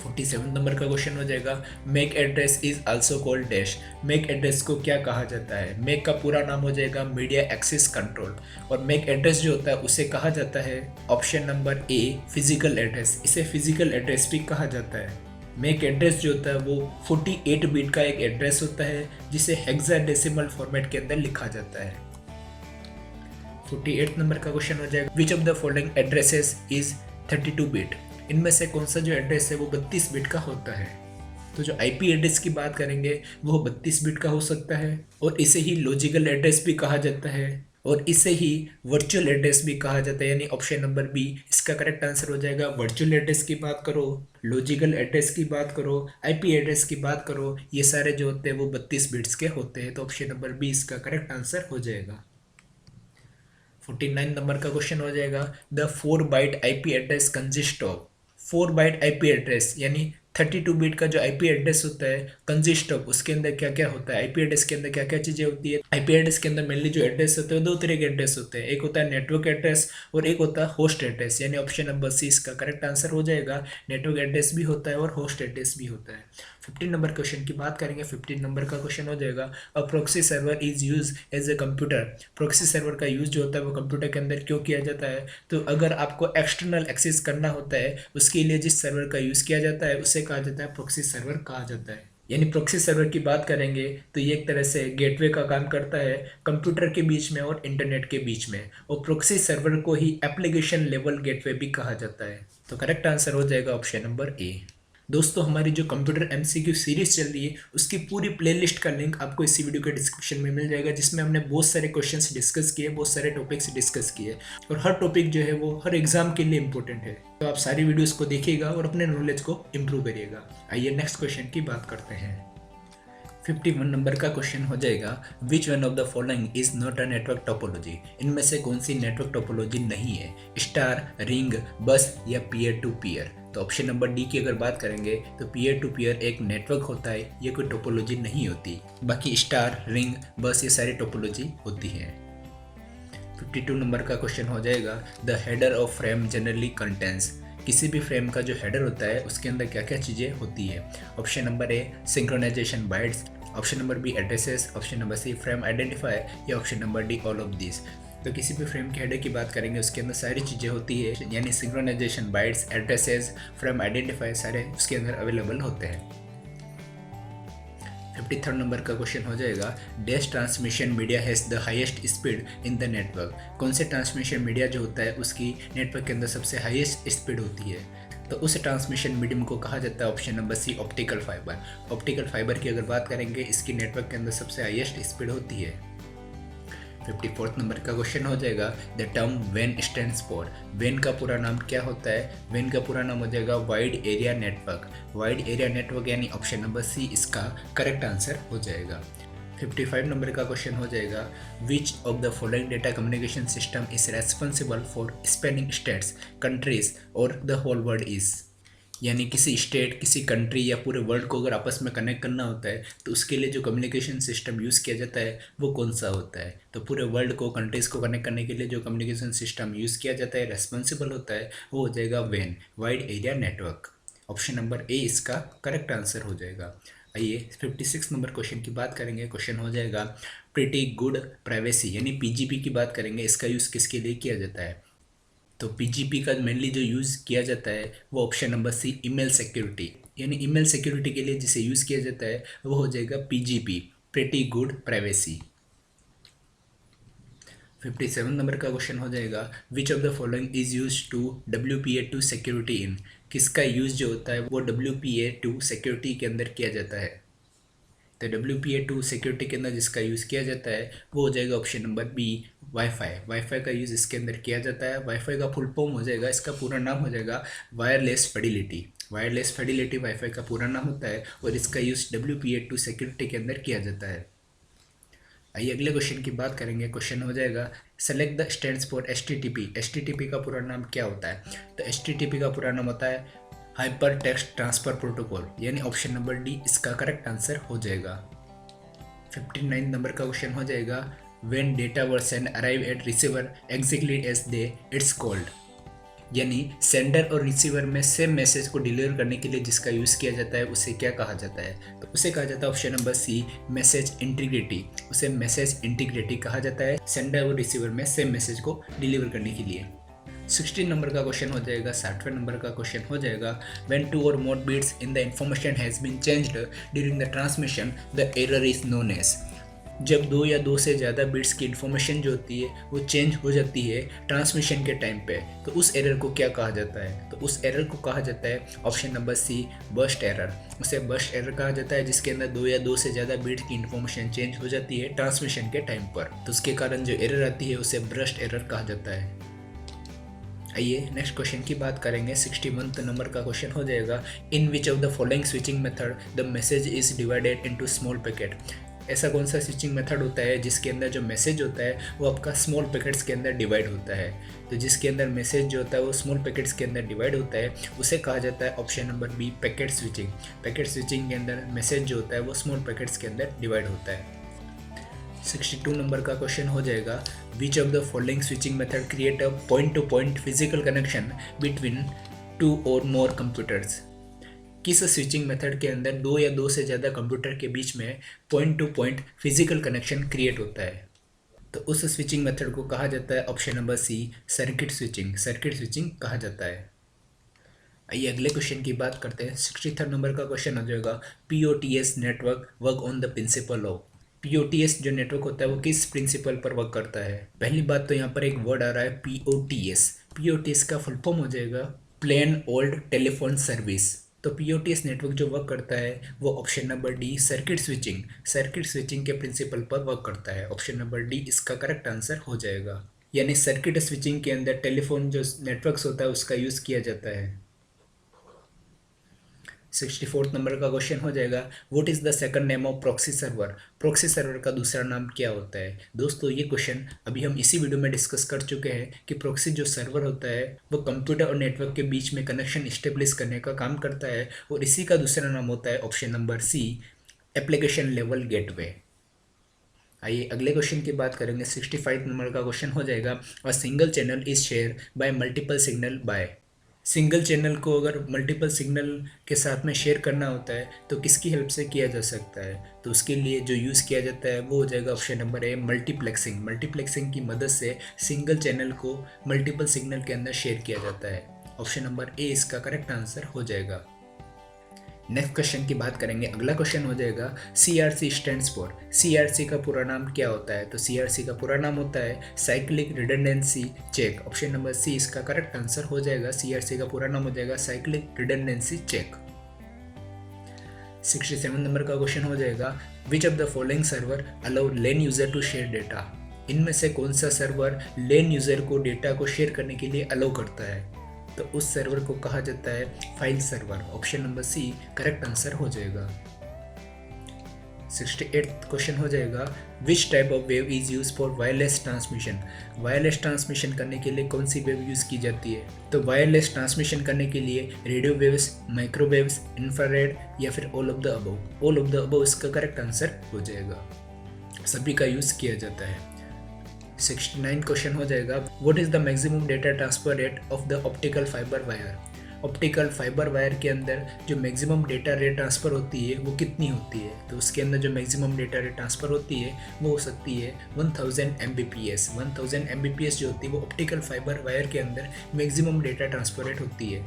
47 नंबर का क्वेश्चन हो जाएगा MAC address is also called dash. MAC address को क्या कहा जाता है? मैक का पूरा नाम हो जाएगा मीडिया एक्सेस कंट्रोल, और मैक एड्रेस जो होता है उसे कहा जाता है option number a physical address. इसे फिजिकल एड्रेस भी कहा जाता है। मैक एड्रेस जो होता है वो 48 बिट का एक एड्रेस होता है जिसे हेक्साडेसिमल फॉर्मेट के अंदर लिखा जाता है। 48 नंबर का क्वेश्चन हो जाएगा which of the following addresses is 32 bit. इनमें से कौन सा जो एड्रेस है वो 32 बिट का होता है? तो जो IP एड्रेस की बात करेंगे वो 32 बिट का हो सकता है, और इसे ही लॉजिकल एड्रेस भी कहा जाता है, और इसे ही वर्चुअल एड्रेस भी कहा जाता है, यानी ऑप्शन नंबर बी इसका करेक्ट आंसर हो जाएगा। वर्चुअल एड्रेस की बात करो, लॉजिकल एड्रेस की बात करो, IP एड्रेस की बात करो, ये सारे जो होते हैं वो 32 बिट्स के होते हैं, तो ऑप्शन नंबर बी इसका करेक्ट आंसर हो जाएगा। 49 नंबर का क्वेश्चन हो जाएगा the 4 byte IP address consist of. 4 byte IP address यानी 32 बिट का जो IP एड्रेस होता है कंसिस्ट ऑफ, उसके अंदर क्या क्या होता है? IP एड्रेस के अंदर क्या क्या चीज़ें होती है? IP एड्रेस के अंदर मेनली जो एड्रेस होते हैं 2 तरह के एड्रेस होते हैं, एक होता है नेटवर्क एड्रेस और एक होता है होस्ट एड्रेस, यानी ऑप्शन नंबर सी इसका करेक्ट आंसर हो जाएगा। नेटवर्क एड्रेस भी होता है और होस्ट एड्रेस भी होता है। 15 नंबर क्वेश्चन की बात करेंगे। 15 नंबर का क्वेश्चन हो जाएगा a proxy server is use as a computer. Proxy server का यूज जो होता है वो कंप्यूटर के अंदर क्यों किया जाता है? तो अगर आपको एक्सटर्नल एक्सेस करना होता है उसके लिए जिस सर्वर का यूज़ किया जाता है उसे कहा जाता है प्रॉक्सी सर्वर कहा जाता है। यानी प्रॉक्सी सर्वर की बात करेंगे तो ये एक तरह से गेटवे का काम करता है कंप्यूटर के बीच में और इंटरनेट के बीच में, और प्रॉक्सी सर्वर को ही एप्लीकेशन लेवल गेटवे भी कहा जाता है। तो करेक्ट आंसर हो जाएगा ऑप्शन नंबर ए। दोस्तों हमारी जो कंप्यूटर MCQ सीरीज चल रही है उसकी पूरी प्लेलिस्ट का लिंक आपको इसी वीडियो के डिस्क्रिप्शन में मिल जाएगा, जिसमें हमने बहुत सारे क्वेश्चंस डिस्कस किए, बहुत सारे टॉपिक्स डिस्कस किए, और हर टॉपिक जो है वो हर एग्जाम के लिए इंपॉर्टेंट है। तो आप सारी वीडियोस को देखिएगा और अपने नॉलेज को इम्प्रूव करिएगा। आइए नेक्स्ट क्वेश्चन की बात करते हैं। 51 नंबर का क्वेश्चन हो जाएगा विच one of the following is not a network topology. इनमें से कौन सी नेटवर्क टोपोलॉजी नहीं है? स्टार, रिंग, बस या पीयर टू पीयर। तो ऑप्शन नंबर डी की अगर बात करेंगे तो पीयर टू पीयर एक नेटवर्क होता है, ये कोई टोपोलॉजी नहीं होती। बाकी स्टार, रिंग, बस ये सारी टोपोलॉजी होती है। 52 नंबर का क्वेश्चन हो जाएगा the header of frame generally contains. किसी भी फ्रेम का जो हेडर होता है उसके अंदर क्या क्या चीज़ें होती है। Option number A synchronization bytes, option number B addresses, option number C frame identifier या option number D all of this. तो किसी भी फ्रेम के हेडर की बात करेंगे उसके अंदर सारी चीज़ें होती है, यानी synchronization bytes, addresses, frame identifier सारे उसके अंदर अवेलेबल होते हैं। 53rd नंबर का क्वेश्चन हो जाएगा, dash transmission media has the highest speed in the network. कौन से ट्रांसमिशन मीडिया जो होता है उसकी नेटवर्क के अंदर सबसे हाईएस्ट स्पीड होती है। तो उस ट्रांसमिशन मीडियम को कहा जाता है option number C optical fibre. Optical fibre की अगर बात करेंगे इसकी नेटवर्क के अंदर सबसे हाईएस्ट स्पीड होती है। 54th नंबर का क्वेश्चन हो जाएगा, the term when stands for. When का पूरा नाम क्या होता है। वेन का पूरा नाम हो जाएगा wide area network. Wide area network यानी ऑप्शन नंबर सी इसका करेक्ट आंसर हो जाएगा। 55 नंबर का क्वेश्चन हो जाएगा, which of the following data communication system is responsible for spanning states, countries और द होल वर्ल्ड इज। यानी किसी स्टेट, किसी कंट्री या पूरे वर्ल्ड को अगर आपस में कनेक्ट करना होता है तो उसके लिए जो कम्युनिकेशन सिस्टम यूज़ किया जाता है वो कौन सा होता है। तो पूरे वर्ल्ड को, कंट्रीज़ को कनेक्ट करने के लिए जो कम्युनिकेशन सिस्टम यूज़ किया जाता है, रेस्पॉन्सिबल होता है, वो हो जाएगा when, wide area network. Option number ए इसका करेक्ट आंसर हो जाएगा। आइए 56 नंबर क्वेश्चन की बात करेंगे। क्वेश्चन हो जाएगा, प्रीटी गुड प्राइवेसी यानी पीजीपी की बात करेंगे, इसका यूज़ किसके लिए किया जाता है। तो पीजीपी का मेनली जो यूज़ किया जाता है वो option number C email security, यानी ईमेल सिक्योरिटी के लिए जिसे यूज़ किया जाता है वो हो जाएगा PGP, pretty good privacy. 57 number का क्वेश्चन हो जाएगा, which of the following is use to WPA2 security in. किसका यूज़ जो होता है वो WPA2 सिक्योरिटी के अंदर किया जाता है। तो WPA2 सिक्योरिटी के अंदर जिसका यूज़ किया जाता है वो हो जाएगा option number B wifi. Wifi का यूज़ इसके अंदर किया जाता है। वाईफाई का फुल फॉर्म हो जाएगा, इसका पूरा नाम हो जाएगा wireless fidelity. Wireless fidelity wifi का पूरा नाम होता है और इसका यूज़ WPA2 सिक्योरिटी के अंदर किया जाता है। आइए अगले क्वेश्चन की बात करेंगे। क्वेश्चन हो जाएगा, select the stands for HTTP। HTTP का पूरा नाम क्या होता है। तो HTTP का पूरा नाम होता है हाइपर टेक्स्ट ट्रांसफर प्रोटोकॉल, यानी ऑप्शन नंबर डी इसका करेक्ट आंसर हो जाएगा। 59 नंबर का क्वेश्चन हो जाएगा, when data were send arrive at receiver exactly as they it's called. यानी सेंडर और रिसीवर में सेम मैसेज को डिलीवर करने के लिए जिसका यूज़ किया जाता है उसे क्या कहा जाता है। तो उसे कहा जाता है option number C message integrity. उसे मैसेज इंटीग्रिटी कहा जाता है सेंडर और रिसीवर में सेम मैसेज को डिलीवर करने के लिए। 16 नंबर का क्वेश्चन हो जाएगा। 60वें नंबर का क्वेश्चन हो जाएगा, व्हेन टू और more bits in the information has been changed during the transmission the error is known as. जब दो या दो से ज़्यादा बिट्स की इन्फॉर्मेशन जो होती है वो चेंज हो जाती है ट्रांसमिशन के टाइम पे, तो उस एरर को क्या कहा जाता है। तो उस एरर को कहा जाता है option number C burst error. उसे बर्स्ट एरर कहा जाता है जिसके अंदर दो या दो से ज़्यादा बिट्स की इन्फॉर्मेशन चेंज हो जाती है ट्रांसमिशन के टाइम पर, तो उसके कारण जो एरर आती है उसे बर्स्ट एरर कहा जाता है। आइए नेक्स्ट क्वेश्चन की बात करेंगे। 61 नंबर का क्वेश्चन हो जाएगा, in which of the following switching method the message is divided into small packet. ऐसा कौन सा स्विचिंग मेथड होता है जिसके अंदर जो मैसेज होता है वो आपका स्मॉल पैकेट्स के अंदर डिवाइड होता है। तो जिसके अंदर मैसेज जो होता है वो स्मॉल पैकेट्स के अंदर डिवाइड होता है उसे कहा जाता है option number B packet switching. Packet switching के अंदर मैसेज जो होता है वो स्मॉल पैकेट्स के अंदर डिवाइड होता है। 62 नंबर का क्वेश्चन हो जाएगा, which of the following switching method create a point two point physical connection between two और मोर कंप्यूटर्स। किस स्विचिंग मेथड के अंदर दो या दो से ज़्यादा कंप्यूटर के बीच में point two point physical connection create होता है। तो उस स्विचिंग मेथड को कहा जाता है option number C circuit switching. Circuit switching कहा जाता है। आइए अगले क्वेश्चन की बात करते हैं। 63 नंबर का क्वेश्चन हो जाएगा, POTS network work on the principle of. POTS जो नेटवर्क होता है वो किस प्रिंसिपल पर वर्क करता है। पहली बात तो यहाँ पर एक वर्ड आ रहा है POTS। POTS का फुल फॉर्म हो जाएगा प्लेन ओल्ड टेलीफोन सर्विस। तो POTS नेटवर्क जो वर्क करता है वो option number D circuit switching, circuit switching के प्रिंसिपल पर वर्क करता है। ऑप्शन नंबर डी इसका करेक्ट आंसर हो जाएगा। यानी सर्किट स्विचिंग के अंदर टेलीफोन जो नेटवर्क्स होता है उसका यूज़ किया जाता है। 64 नंबर का क्वेश्चन हो जाएगा, what is the second name of proxy server. Proxy server का दूसरा नाम क्या होता है। दोस्तों ये क्वेश्चन अभी हम इसी वीडियो में डिस्कस कर चुके हैं कि प्रॉक्सी जो सर्वर होता है वो कंप्यूटर और नेटवर्क के बीच में कनेक्शन इस्टेब्लिश करने का काम करता है और इसी का दूसरा नाम होता है option number C application level gateway. आइए अगले क्वेश्चन की बात करेंगे। 65 नंबर का क्वेश्चन हो जाएगा, a single channel is share by multiple signal by. Single channel को अगर मल्टीपल सिग्नल के साथ में शेयर करना होता है तो किसकी हेल्प से किया जा सकता है? तो उसके लिए जो यूज़ किया जाता है वो हो जाएगा ऑप्शन नंबर ए मल्टीप्लेक्सिंग। मल्टीप्लेक्सिंग की मदद से सिंगल चैनल को मल्टीपल सिग्नल के अंदर शेयर किया जाता है। ऑप्शन नंबर ए इसका करेक्ट आंसर हो जाएगा। नेक्स्ट क्वेश्चन की बात करेंगे। अगला क्वेश्चन हो जाएगा CRC स्टैंड्स फॉर। CRC का पूरा नाम क्या होता है? तो CRC का पूरा नाम होता है cyclic redundancy check. Option number C इसका करेक्ट आंसर हो जाएगा। CRC का पूरा नाम हो जाएगा साइक्लिक रिडंडेंसी चेक। 67 नंबर का क्वेश्चन हो जाएगा which of the following server allow LAN user to share data. इनमें से कौन सा सर्वर लेन यूजर को डेटा को शेयर करने के लिए अलाउ करता है? तो उस सर्वर को कहा जाता है file server. Option number C correct answer हो जाएगा। 68 क्वेश्चन हो जाएगा which type of wave is use for wireless transmission. Wireless transmission करने के लिए कौन सी वेव यूज की जाती है? तो वायरलेस ट्रांसमिशन करने के लिए रेडियो वेव्स, माइक्रोवेव्स, इंफ्रारेड या फिर all of the above. All of the above इसका करेक्ट आंसर हो जाएगा। सभी का यूज किया जाता है। 69 क्वेश्चन हो जाएगा what is the maximum data transfer rate of the optical fibre wire. Optical fibre wire के अंदर जो मैक्सिमम डेटा रेट ट्रांसफ़र होती है वो कितनी होती है? तो उसके अंदर जो मैक्सिमम डेटा रेट ट्रांसफ़र होती है वो हो सकती है 1000 Mbps। 1000 Mbps जो होती है वो ऑप्टिकल फाइबर वायर के अंदर मैक्सिमम डेटा ट्रांसफर रेट होती है।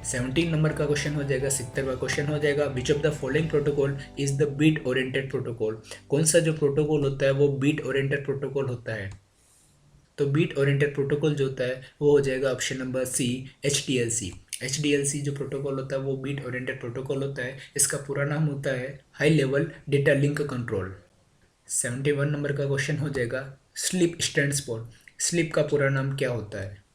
17 नंबर का क्वेश्चन हो जाएगा। 70वां क्वेश्चन हो जाएगा which of the following protocol is the bit oriented protocol. कौन सा जो प्रोटोकॉल होता है वो बीट ओरिएंटेड प्रोटोकॉल होता है? तो बीट ओरिएंटेड प्रोटोकॉल जो होता है वो हो जाएगा option number C HDLC। HDLC जो प्रोटोकॉल होता है वो बीट ओरिएंटेड प्रोटोकॉल होता है। इसका पूरा नाम होता है high level data link control. 71 number का क्वेश्चन हो जाएगा स्लिप स्टैंड्स फॉर। स्लिप का पूरा नाम क्या होता है?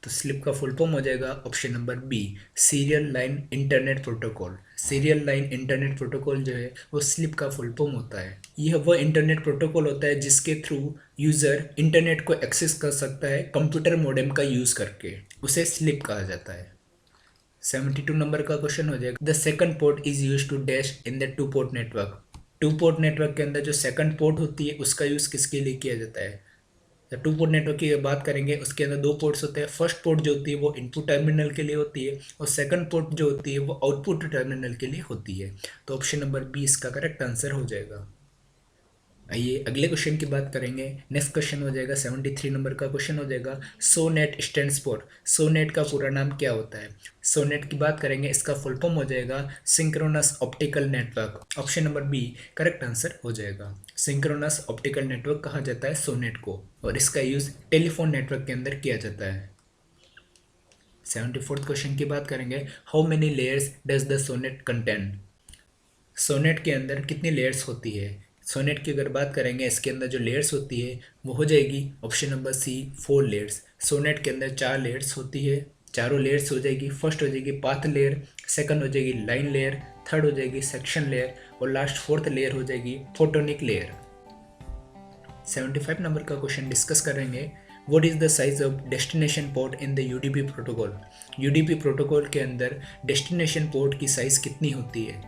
तो स्लिप का फुल फॉर्म हो जाएगा option number B serial line internet protocol. Serial line internet protocol जो है वो स्लिप का फुल फॉर्म होता है। यह वह इंटरनेट प्रोटोकॉल होता है जिसके थ्रू यूज़र इंटरनेट को एक्सेस कर सकता है कंप्यूटर मॉडेम का यूज़ करके, उसे स्लिप कहा जाता है। 72 नंबर का क्वेश्चन हो जाएगा the second port is use to dash in the two port network. Two port network के अंदर जो सेकंड पोर्ट होती है उसका यूज़ किसके लिए किया जाता है? टू पोर्ट नेटवर्क की बात करेंगे उसके अंदर दो पोर्ट्स होते हैं। फर्स्ट पोर्ट जो होती है वो इनपुट टर्मिनल के लिए होती है और सेकंड पोर्ट जो होती है वो आउटपुट टर्मिनल के लिए होती है। तो ऑप्शन नंबर बी इसका करेक्ट आंसर हो जाएगा। आइए अगले क्वेश्चन की बात करेंगे। नेक्स्ट क्वेश्चन हो जाएगा 73 नंबर का क्वेश्चन हो जाएगा सोनेट स्टैंड्स फॉर। सोनेट का पूरा नाम क्या होता है? सोनेट की बात करेंगे इसका फुल फॉर्म हो जाएगा synchronous optical network. Option number B correct answer हो जाएगा। सिंक्रोनस ऑप्टिकल नेटवर्क कहा जाता है सोनेट को और इसका यूज़ टेलीफोन नेटवर्क के अंदर किया जाता है। 74th क्वेश्चन की बात करेंगे how many layers does the SONET contain. SONET के अंदर कितनी लेयर्स होती है? सोनेट की अगर बात करेंगे इसके अंदर जो लेयर्स होती है वो हो जाएगी option number C 4 layers. SONET के अंदर 4 लेयर्स होती है। चारों लेयर्स हो जाएगी फर्स्ट हो जाएगी पाथ लेयर, सेकंड हो जाएगी लाइन लेयर, थर्ड हो जाएगी सेक्शन लेयर और लास्ट फोर्थ लेयर हो जाएगी फोटोनिक लेयर। 75 नंबर का क्वेश्चन डिस्कस करेंगे what is the size of destination port in the UDP protocol. UDP protocol के अंदर डेस्टिनेशन पोर्ट की साइज़ कितनी होती है?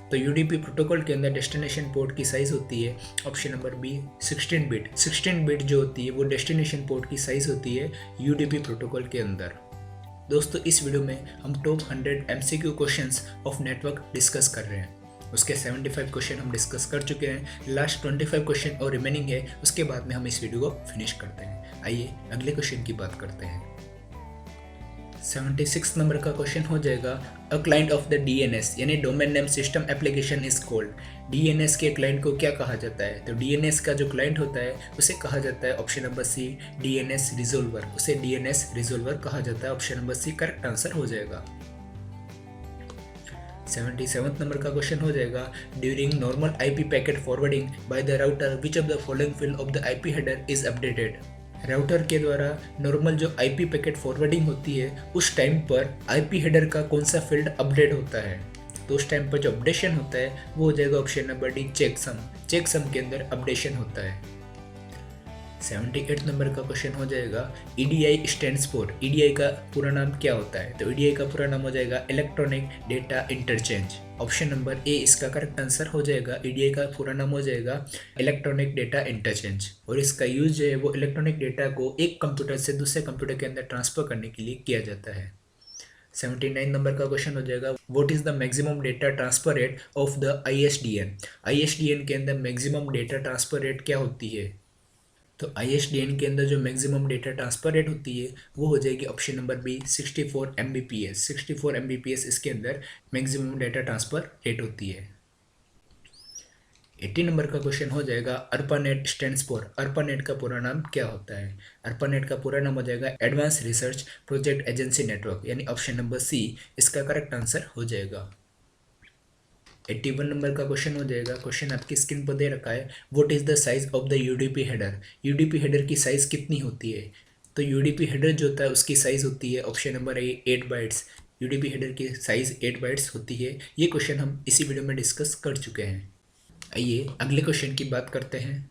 तो UDP प्रोटोकॉल के अंदर डेस्टिनेशन पोर्ट की साइज़ होती है option number B 16 bit. 16 bit जो होती है वो डेस्टिनेशन पोर्ट की साइज़ होती है UDP प्रोटोकॉल के अंदर। दोस्तों इस वीडियो में हम top 100 MCQ questions of network discuss कर रहे हैं। उसके 75 क्वेश्चन हम डिस्कस कर चुके हैं। लास्ट 25 क्वेश्चन और रिमेनिंग है, उसके बाद में हम इस वीडियो को फिनिश करते हैं। आइए अगले क्वेश्चन की बात करते हैं। 76 नंबर का क्वेश्चन हो जाएगा a client of the DNS यानी domain name system application is called. DNS के क्लाइंट को क्या कहा जाता है? तो DNS का जो क्लाइंट होता है उसे कहा जाता है option number C DNS resolver. उसे DNS रिजोल्वर कहा जाता है। Option number C correct answer हो जाएगा। 77 नंबर का क्वेश्चन हो जाएगा during normal IP packet forwarding by the router which of the following field of the IP header is updated. Router के द्वारा नॉर्मल जो IP पैकेट फॉरवर्डिंग होती है उस टाइम पर IP हेडर का कौन सा फील्ड अपडेट होता है? तो उस टाइम पर जो अपडेशन होता है वो हो जाएगा option number D checksum. Checksum के अंदर अपडेशन होता है। 78 नंबर का क्वेश्चन हो जाएगा EDI स्टैंड्स फॉर, EDI का पूरा नाम क्या होता है? तो EDI का पूरा नाम हो जाएगा electronic data interchange. Option number ए इसका करेक्ट आंसर हो जाएगा। EDI का पूरा नाम हो जाएगा इलेक्ट्रॉनिक डेटा इंटरचेंज, और इसका यूज जो है वो इलेक्ट्रॉनिक डेटा को एक कंप्यूटर से दूसरे कंप्यूटर के अंदर ट्रांसफर करने के लिए किया जाता है। 79 नंबर का क्वेश्चन हो जाएगा what is the maximum data transfer rate of the ISDN? ISDN के अंदर मैक्सिमम डेटा ट्रांसफर रेट क्या होती है? तो ISDN के अंदर जो मैक्सिमम डेटा ट्रांसफर रेट होती है वो हो जाएगी option number B 64 Mbps। 64 Mbps इसके अंदर मैक्सिमम डेटा ट्रांसफर रेट होती है। 80 नंबर का क्वेश्चन हो जाएगा ARPANET स्टैंड्स फॉर, ARPANET का पूरा नाम क्या होता है? ARPANET का पूरा नाम हो जाएगा advance research project agency network, यानी ऑप्शन नंबर सी इसका करेक्ट आंसर हो जाएगा। 81 नंबर का क्वेश्चन हो जाएगा, क्वेश्चन आपकी स्क्रीन पर दे रखा है what is the size of the UDP header? UDP header की साइज कितनी होती है? तो UDP हेडर जो होता है उसकी साइज होती है ऑप्शन नंबर ए 8 बाइट्स। UDP हेडर की साइज 8 बाइट्स होती है। ये क्वेश्चन हम इसी वीडियो में डिस्कस कर चुके हैं। आइए अगले क्वेश्चन की बात करते हैं।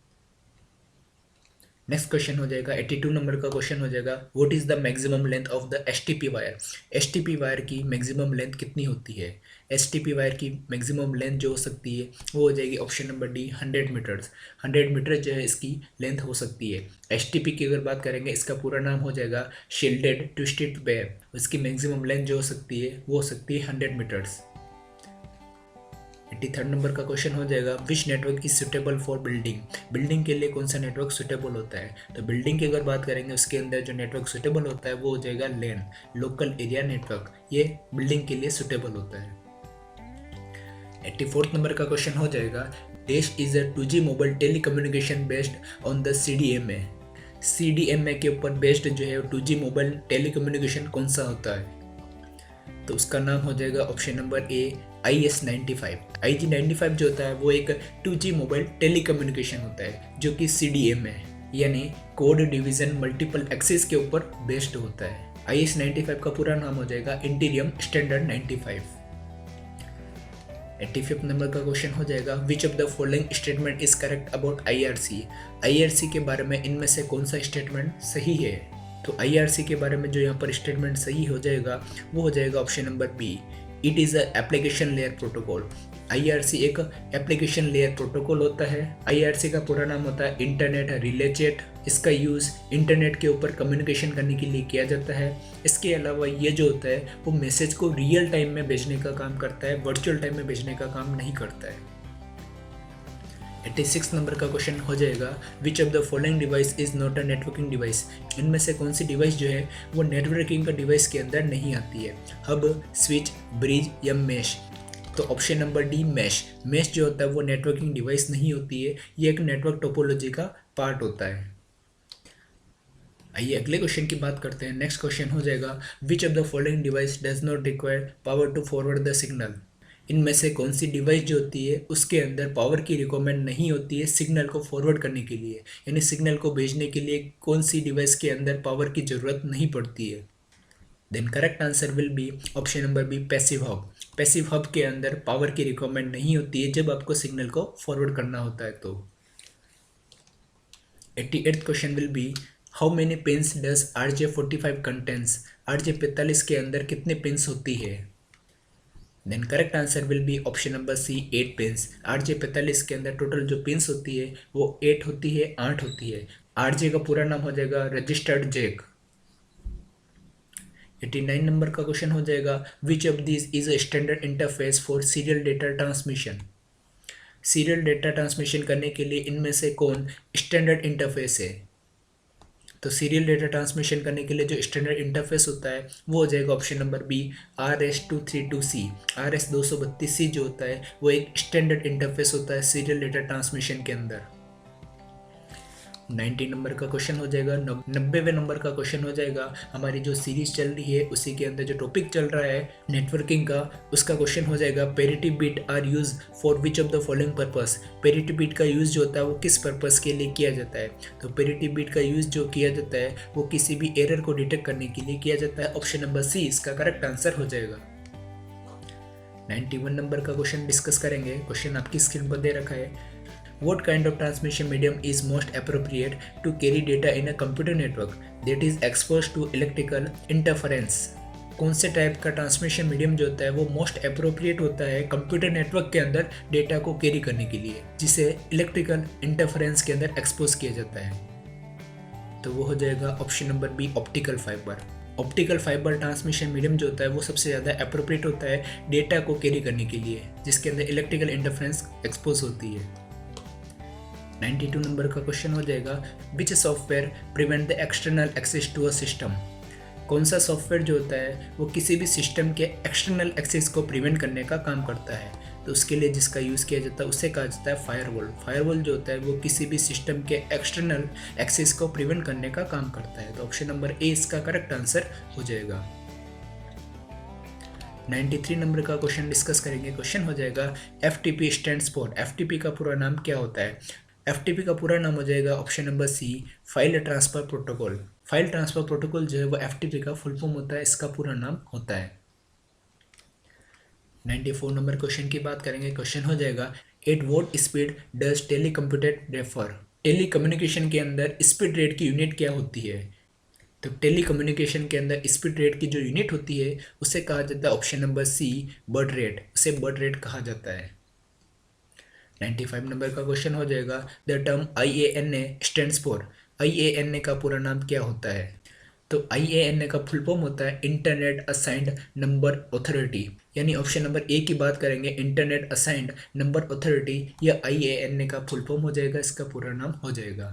नेक्स्ट क्वेश्चन हो जाएगा 82 नंबर का क्वेश्चन हो जाएगा what is the maximum length of the STP wire? STP wire की मैक्सिमम लेंथ कितनी होती है? STP वायर की मैक्सिमम लेंथ जो हो सकती है वो हो जाएगी option number D 100 meters. 100 meter जो है इसकी लेंथ हो सकती है। STP की अगर बात करेंगे इसका पूरा नाम हो जाएगा शील्डेड ट्विस्टेड वेव। इसकी मैक्सिमम लेंथ जो हो सकती है वो हो सकती है 100 मीटर्स। 83 नंबर का क्वेश्चन हो जाएगा which network is suitable for building? Building के लिए कौन सा नेटवर्क सुटेबल होता है? तो बिल्डिंग की अगर बात करेंगे उसके अंदर जो नेटवर्क सुटेबल होता है वो हो जाएगा LAN, लोकल एरिया नेटवर्क। ये बिल्डिंग के लिए सुटेबल होता है। 84 नंबर का क्वेश्चन हो जाएगा देश is a 2G mobile telecommunication based on the CDMA। CDMA के ऊपर बेस्ड जो है 2G मोबाइल टेलीकम्युनिकेशन कौन सा होता है? तो उसका नाम हो जाएगा ऑप्शन नंबर ए IS95। IG95 जो होता है वो एक 2G मोबाइल टेलीकम्युनिकेशन होता है जो कि CDMA यानी कोड डिवीजन मल्टीपल एक्सेस के ऊपर बेस्ड होता है। IS95 का पूरा नाम हो जाएगा इंटीरियम स्टैंडर्ड 95। 85 नंबर का क्वेश्चन हो जाएगा which of the following statement is correct about IRC? IRC के बारे में इनमें से कौन सा स्टेटमेंट सही है? तो IRC के बारे में जो यहाँ पर स्टेटमेंट सही हो जाएगा वो हो जाएगा option number B it is a application layer protocol. IRC एक एप्लीकेशन लेयर प्रोटोकॉल होता है। IRC का पूरा नाम होता है इंटरनेट रिले चैट। इसका यूज़ इंटरनेट के ऊपर कम्युनिकेशन करने के लिए किया जाता है। इसके अलावा ये जो होता है वो मैसेज को रियल टाइम में भेजने का काम करता है, वर्चुअल टाइम में भेजने का काम नहीं करता है। 86 नंबर का क्वेश्चन हो जाएगा which of the following device is not a networking device? इनमें से कौन सी डिवाइस जो है वो नेटवर्किंग का डिवाइस के अंदर नहीं आती है? हब, स्विच, ब्रिज या मैश? तो option number D mesh. Mesh जो होता है वो नेटवर्किंग डिवाइस नहीं होती है, ये एक नेटवर्क टोपोलॉजी का पार्ट होता है। आइए अगले क्वेश्चन की बात करते हैं। नेक्स्ट क्वेश्चन हो जाएगा which of the following device does not require power to forward the signal? इनमें से कौन सी डिवाइस जो होती है उसके अंदर पावर की रिक्वायरमेंट नहीं होती है सिग्नल को फॉरवर्ड करने के लिए, यानी सिग्नल को भेजने के लिए कौन सी डिवाइस के अंदर पावर की ज़रूरत नहीं पड़ती है? Then correct answer will be option number B passive hub. Passive hub के अंदर पावर की रिक्वायरमेंट नहीं होती है जब आपको सिग्नल को फॉरवर्ड करना होता है। तो 88th question will be how many pins does RJ45 contents? RJ45 के अंदर कितने पिन्स होती है? Then correct answer will be option number C 8 pins. RJ45 के अंदर टोटल जो पिन्स होती है वो 8 होती है, 8 होती है। RJ का पूरा नाम हो जाएगा रजिस्टर्ड जैक। 89 नंबर का क्वेश्चन हो जाएगा which of this is a standard interface for serial data transmission? Serial data transmission करने के लिए इनमें से कौन स्टैंडर्ड इंटरफेस है? तो सीरियल डेटा ट्रांसमिशन करने के लिए जो स्टैंडर्ड इंटरफेस होता है वो हो जाएगा option number B RS232C। RS232C जो होता है वो एक स्टैंडर्ड इंटरफेस होता है सीरियल डेटा ट्रांसमिशन के अंदर। 90 नंबर का क्वेश्चन हो जाएगा 90वें नंबर का क्वेश्चन हो जाएगा हमारी जो सीरीज चल रही है उसी के अंदर जो टॉपिक चल रहा है नेटवर्किंग का, उसका क्वेश्चन हो जाएगा parity bit are use for which of the following purpose? Parity bit का यूज़ जो होता है वो किस पर्पस के लिए किया जाता है? तो पेरिटी बिट का यूज़ जो किया जाता है वो किसी भी एरर को डिटेक्ट करने के लिए किया जाता है। ऑप्शन नंबर सी इसका करेक्ट आंसर हो जाएगा। 91 नंबर का क्वेश्चन डिस्कस करेंगे। क्वेश्चन आपकी स्क्रीन पर दे रखा है What kind of transmission medium is most appropriate to carry data in a computer network that is exposed to electrical interference? कौन से टाइप का ट्रांसमिशन मीडियम जो होता है वो मोस्ट अप्रोप्रिएट होता है कंप्यूटर नेटवर्क के अंदर डेटा को कैरी करने के लिए, जिसे इलेक्ट्रिकल इंटरफेरेंस के अंदर एक्सपोज किया जाता है? तो वो हो जाएगा option number B, optical fibre. Optical fibre transmission medium जो होता है वो सबसे ज़्यादा अप्रोप्रिएट होता है डेटा को कैरी करने के लिए, जिसके अंदर इलेक्ट्रिकल इंटरफेरेंस एक्सपोज होती है। 92 नंबर का क्वेश्चन हो जाएगा, which software prevent the external access to a system? कौन सा सॉफ्टवेयर जो होता है वो किसी भी सिस्टम के एक्सटर्नल एक्सेस को प्रिवेंट करने का काम करता है? तो उसके लिए जिसका यूज़ किया जाता है उसे कहा जाता है फायरवॉल। फायरवॉल जो होता है वो किसी भी सिस्टम के एक्सटर्नल एक्सेस को प्रिवेंट करने का काम करता है। तो ऑप्शन नंबर ए इसका करेक्ट आंसर हो जाएगा। 93 नंबर का क्वेश्चन डिस्कस करेंगे। क्वेश्चन हो जाएगा, FTP स्टैंड्स फॉर। FTP का पूरा नाम क्या होता है? FTP का पूरा नाम हो जाएगा option number C, file transfer protocol. File transfer protocol जो है वो FTP का फुल फॉर्म होता है, इसका पूरा नाम होता है। 94 नंबर क्वेश्चन की बात करेंगे। क्वेश्चन हो जाएगा, at what speed does telecommuter refer? Telecommunication के अंदर स्पीड रेट की यूनिट क्या होती है? तो टेली कम्युनिकेशन के अंदर स्पीड रेट की जो यूनिट होती है उसे कहा जाता है option number C, baud rate. उसे बर्ड रेट कहा जाता है। 95 नंबर का क्वेश्चन हो जाएगा, the term IANA stands for. IANA का पूरा नाम क्या होता है? तो IANA का फुल फॉर्म होता है इंटरनेट असाइंड नंबर अथॉरिटी, यानी ऑप्शन नंबर ए की बात करेंगे इंटरनेट असाइंड नंबर अथॉरिटी, या IANA का फुल फॉर्म हो जाएगा, इसका पूरा नाम हो जाएगा।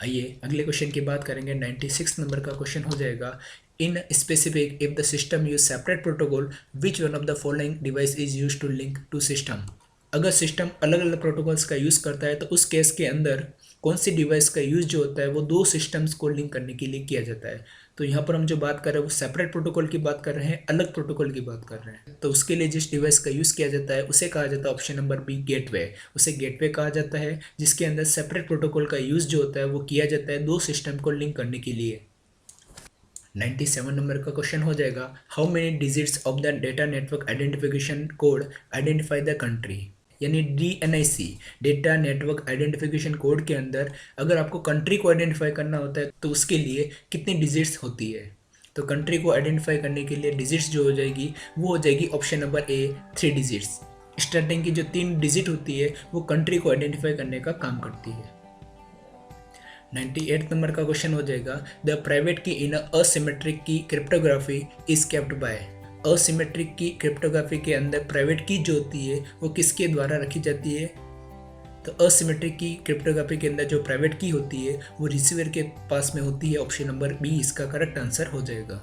आइए अगले क्वेश्चन की बात करेंगे। 96 नंबर का क्वेश्चन हो जाएगा, in specific if the system use separate protocol which one of the following device is use to link two system? अगर सिस्टम अलग अलग प्रोटोकॉल्स का यूज़ करता है तो उस केस के अंदर कौन सी डिवाइस का यूज़ जो होता है वो दो सिस्टम्स को लिंक करने के लिए किया जाता है? तो यहाँ पर हम जो बात कर रहे हैं वो सेपरेट प्रोटोकॉल की बात कर रहे हैं, अलग प्रोटोकॉल की बात कर रहे हैं। तो उसके लिए जिस डिवाइस का यूज़ किया जाता है उसे कहा जाता है ऑप्शन नंबर बी, गेटवे। उसे गेटवे कहा जाता है, जिसके अंदर सेपरेट प्रोटोकॉल का यूज़ जो होता है वो किया जाता है दो सिस्टम को लिंक करने के लिए। 97 नंबर का क्वेश्चन हो जाएगा, how many digits of the data network identification code identify the country? यानी DNIC, data network identification code के अंदर अगर आपको कंट्री को आइडेंटिफाई करना होता है तो उसके लिए कितनी डिजिट्स होती है? तो कंट्री को आइडेंटिफाई करने के लिए डिजिट्स जो हो जाएगी वो हो जाएगी ऑप्शन नंबर ए, 3 डिजिट्स। स्टार्टिंग की जो 3 डिजिट होती है वो कंट्री को आइडेंटिफाई करने का काम करती है। 98 नंबर का क्वेश्चन हो जाएगा, the private key in asymmetric key cryptography is kept by. Asymmetric key cryptography के अंदर प्राइवेट की जो होती है वो किसके द्वारा रखी जाती है? तो असिमेट्रिक की क्रिप्टोग्राफी के अंदर जो प्राइवेट की होती है वो रिसीवर के पास में होती है, ऑप्शन नंबर बी इसका करेक्ट आंसर हो जाएगा।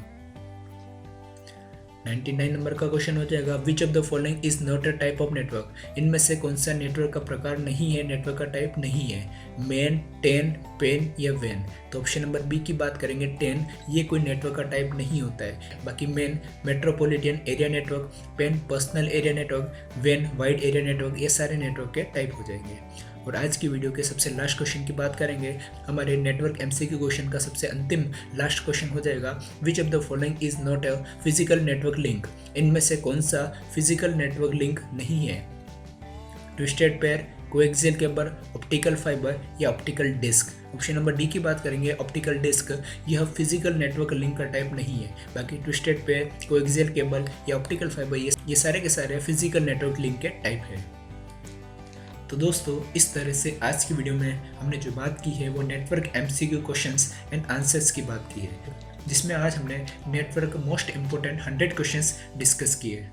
99 नंबर का क्वेश्चन हो जाएगा, which of the following is not a type of network? इनमें से कौन सा नेटवर्क का प्रकार नहीं है, नेटवर्क का टाइप नहीं है? मेन, टेन, पेन या वैन? तो ऑप्शन नंबर बी की बात करेंगे, टेन, ये कोई नेटवर्क का टाइप नहीं होता है। बाकी MAN metropolitan area network, PAN personal area network, वैन वाइड एरिया नेटवर्क, ये सारे नेटवर्क के टाइप हो जाएंगे। और आज की वीडियो के सबसे लास्ट क्वेश्चन की बात करेंगे। हमारे नेटवर्क MCQ क्वेश्चन का सबसे अंतिम लास्ट क्वेश्चन हो जाएगा, which of the following is not a physical network link? इनमें से कौन सा फिजिकल नेटवर्क लिंक नहीं है? Twisted pair, coaxial cable, optical fibre या optical disc? Option number D की बात करेंगे, ऑप्टिकल डिस्क, यह फिजिकल नेटवर्क लिंक का टाइप नहीं है। बाकी ट्विस्टेड पेयर, कोएक्सियल केबल या ऑप्टिकल फाइबर ये सारे के सारे फिजिकल नेटवर्क लिंक के टाइप है। तो दोस्तों इस तरह से आज की वीडियो में हमने जो बात की है वो network MCQ questions and answers की बात की है, जिसमें आज हमने network most important 100 questions discuss किए।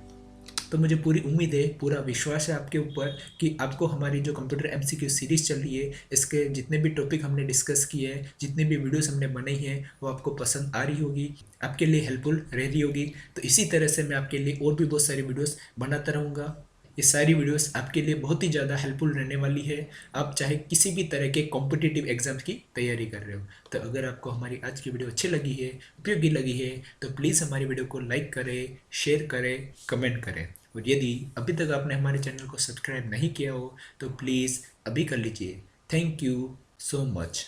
तो मुझे पूरी उम्मीद है, पूरा विश्वास है आपके ऊपर कि आपको हमारी जो कंप्यूटर MCQ सीरीज़ चल रही है, इसके जितने भी टॉपिक हमने डिस्कस किए हैं, जितने भी वीडियोस हमने बनाई हैं, वो आपको पसंद आ रही होगी, आपके लिए हेल्पफुल रह रही होगी। तो इसी तरह से मैं आपके लिए और भी बहुत सारी वीडियोस बनाता रहूँगा। ये सारी वीडियोस आपके लिए बहुत ही ज़्यादा हेल्पफुल रहने वाली है, आप चाहे किसी भी तरह के कॉम्पिटिटिव एग्जाम्स की तैयारी कर रहे हो। तो अगर आपको हमारी आज की वीडियो अच्छी लगी है, उपयोगी लगी है, तो प्लीज़ हमारी वीडियो को लाइक करें, शेयर करें, कमेंट करें। और यदि अभी तक आपने हमारे चैनल को सब्सक्राइब नहीं किया हो तो प्लीज़ अभी कर लीजिए। Thank you so much.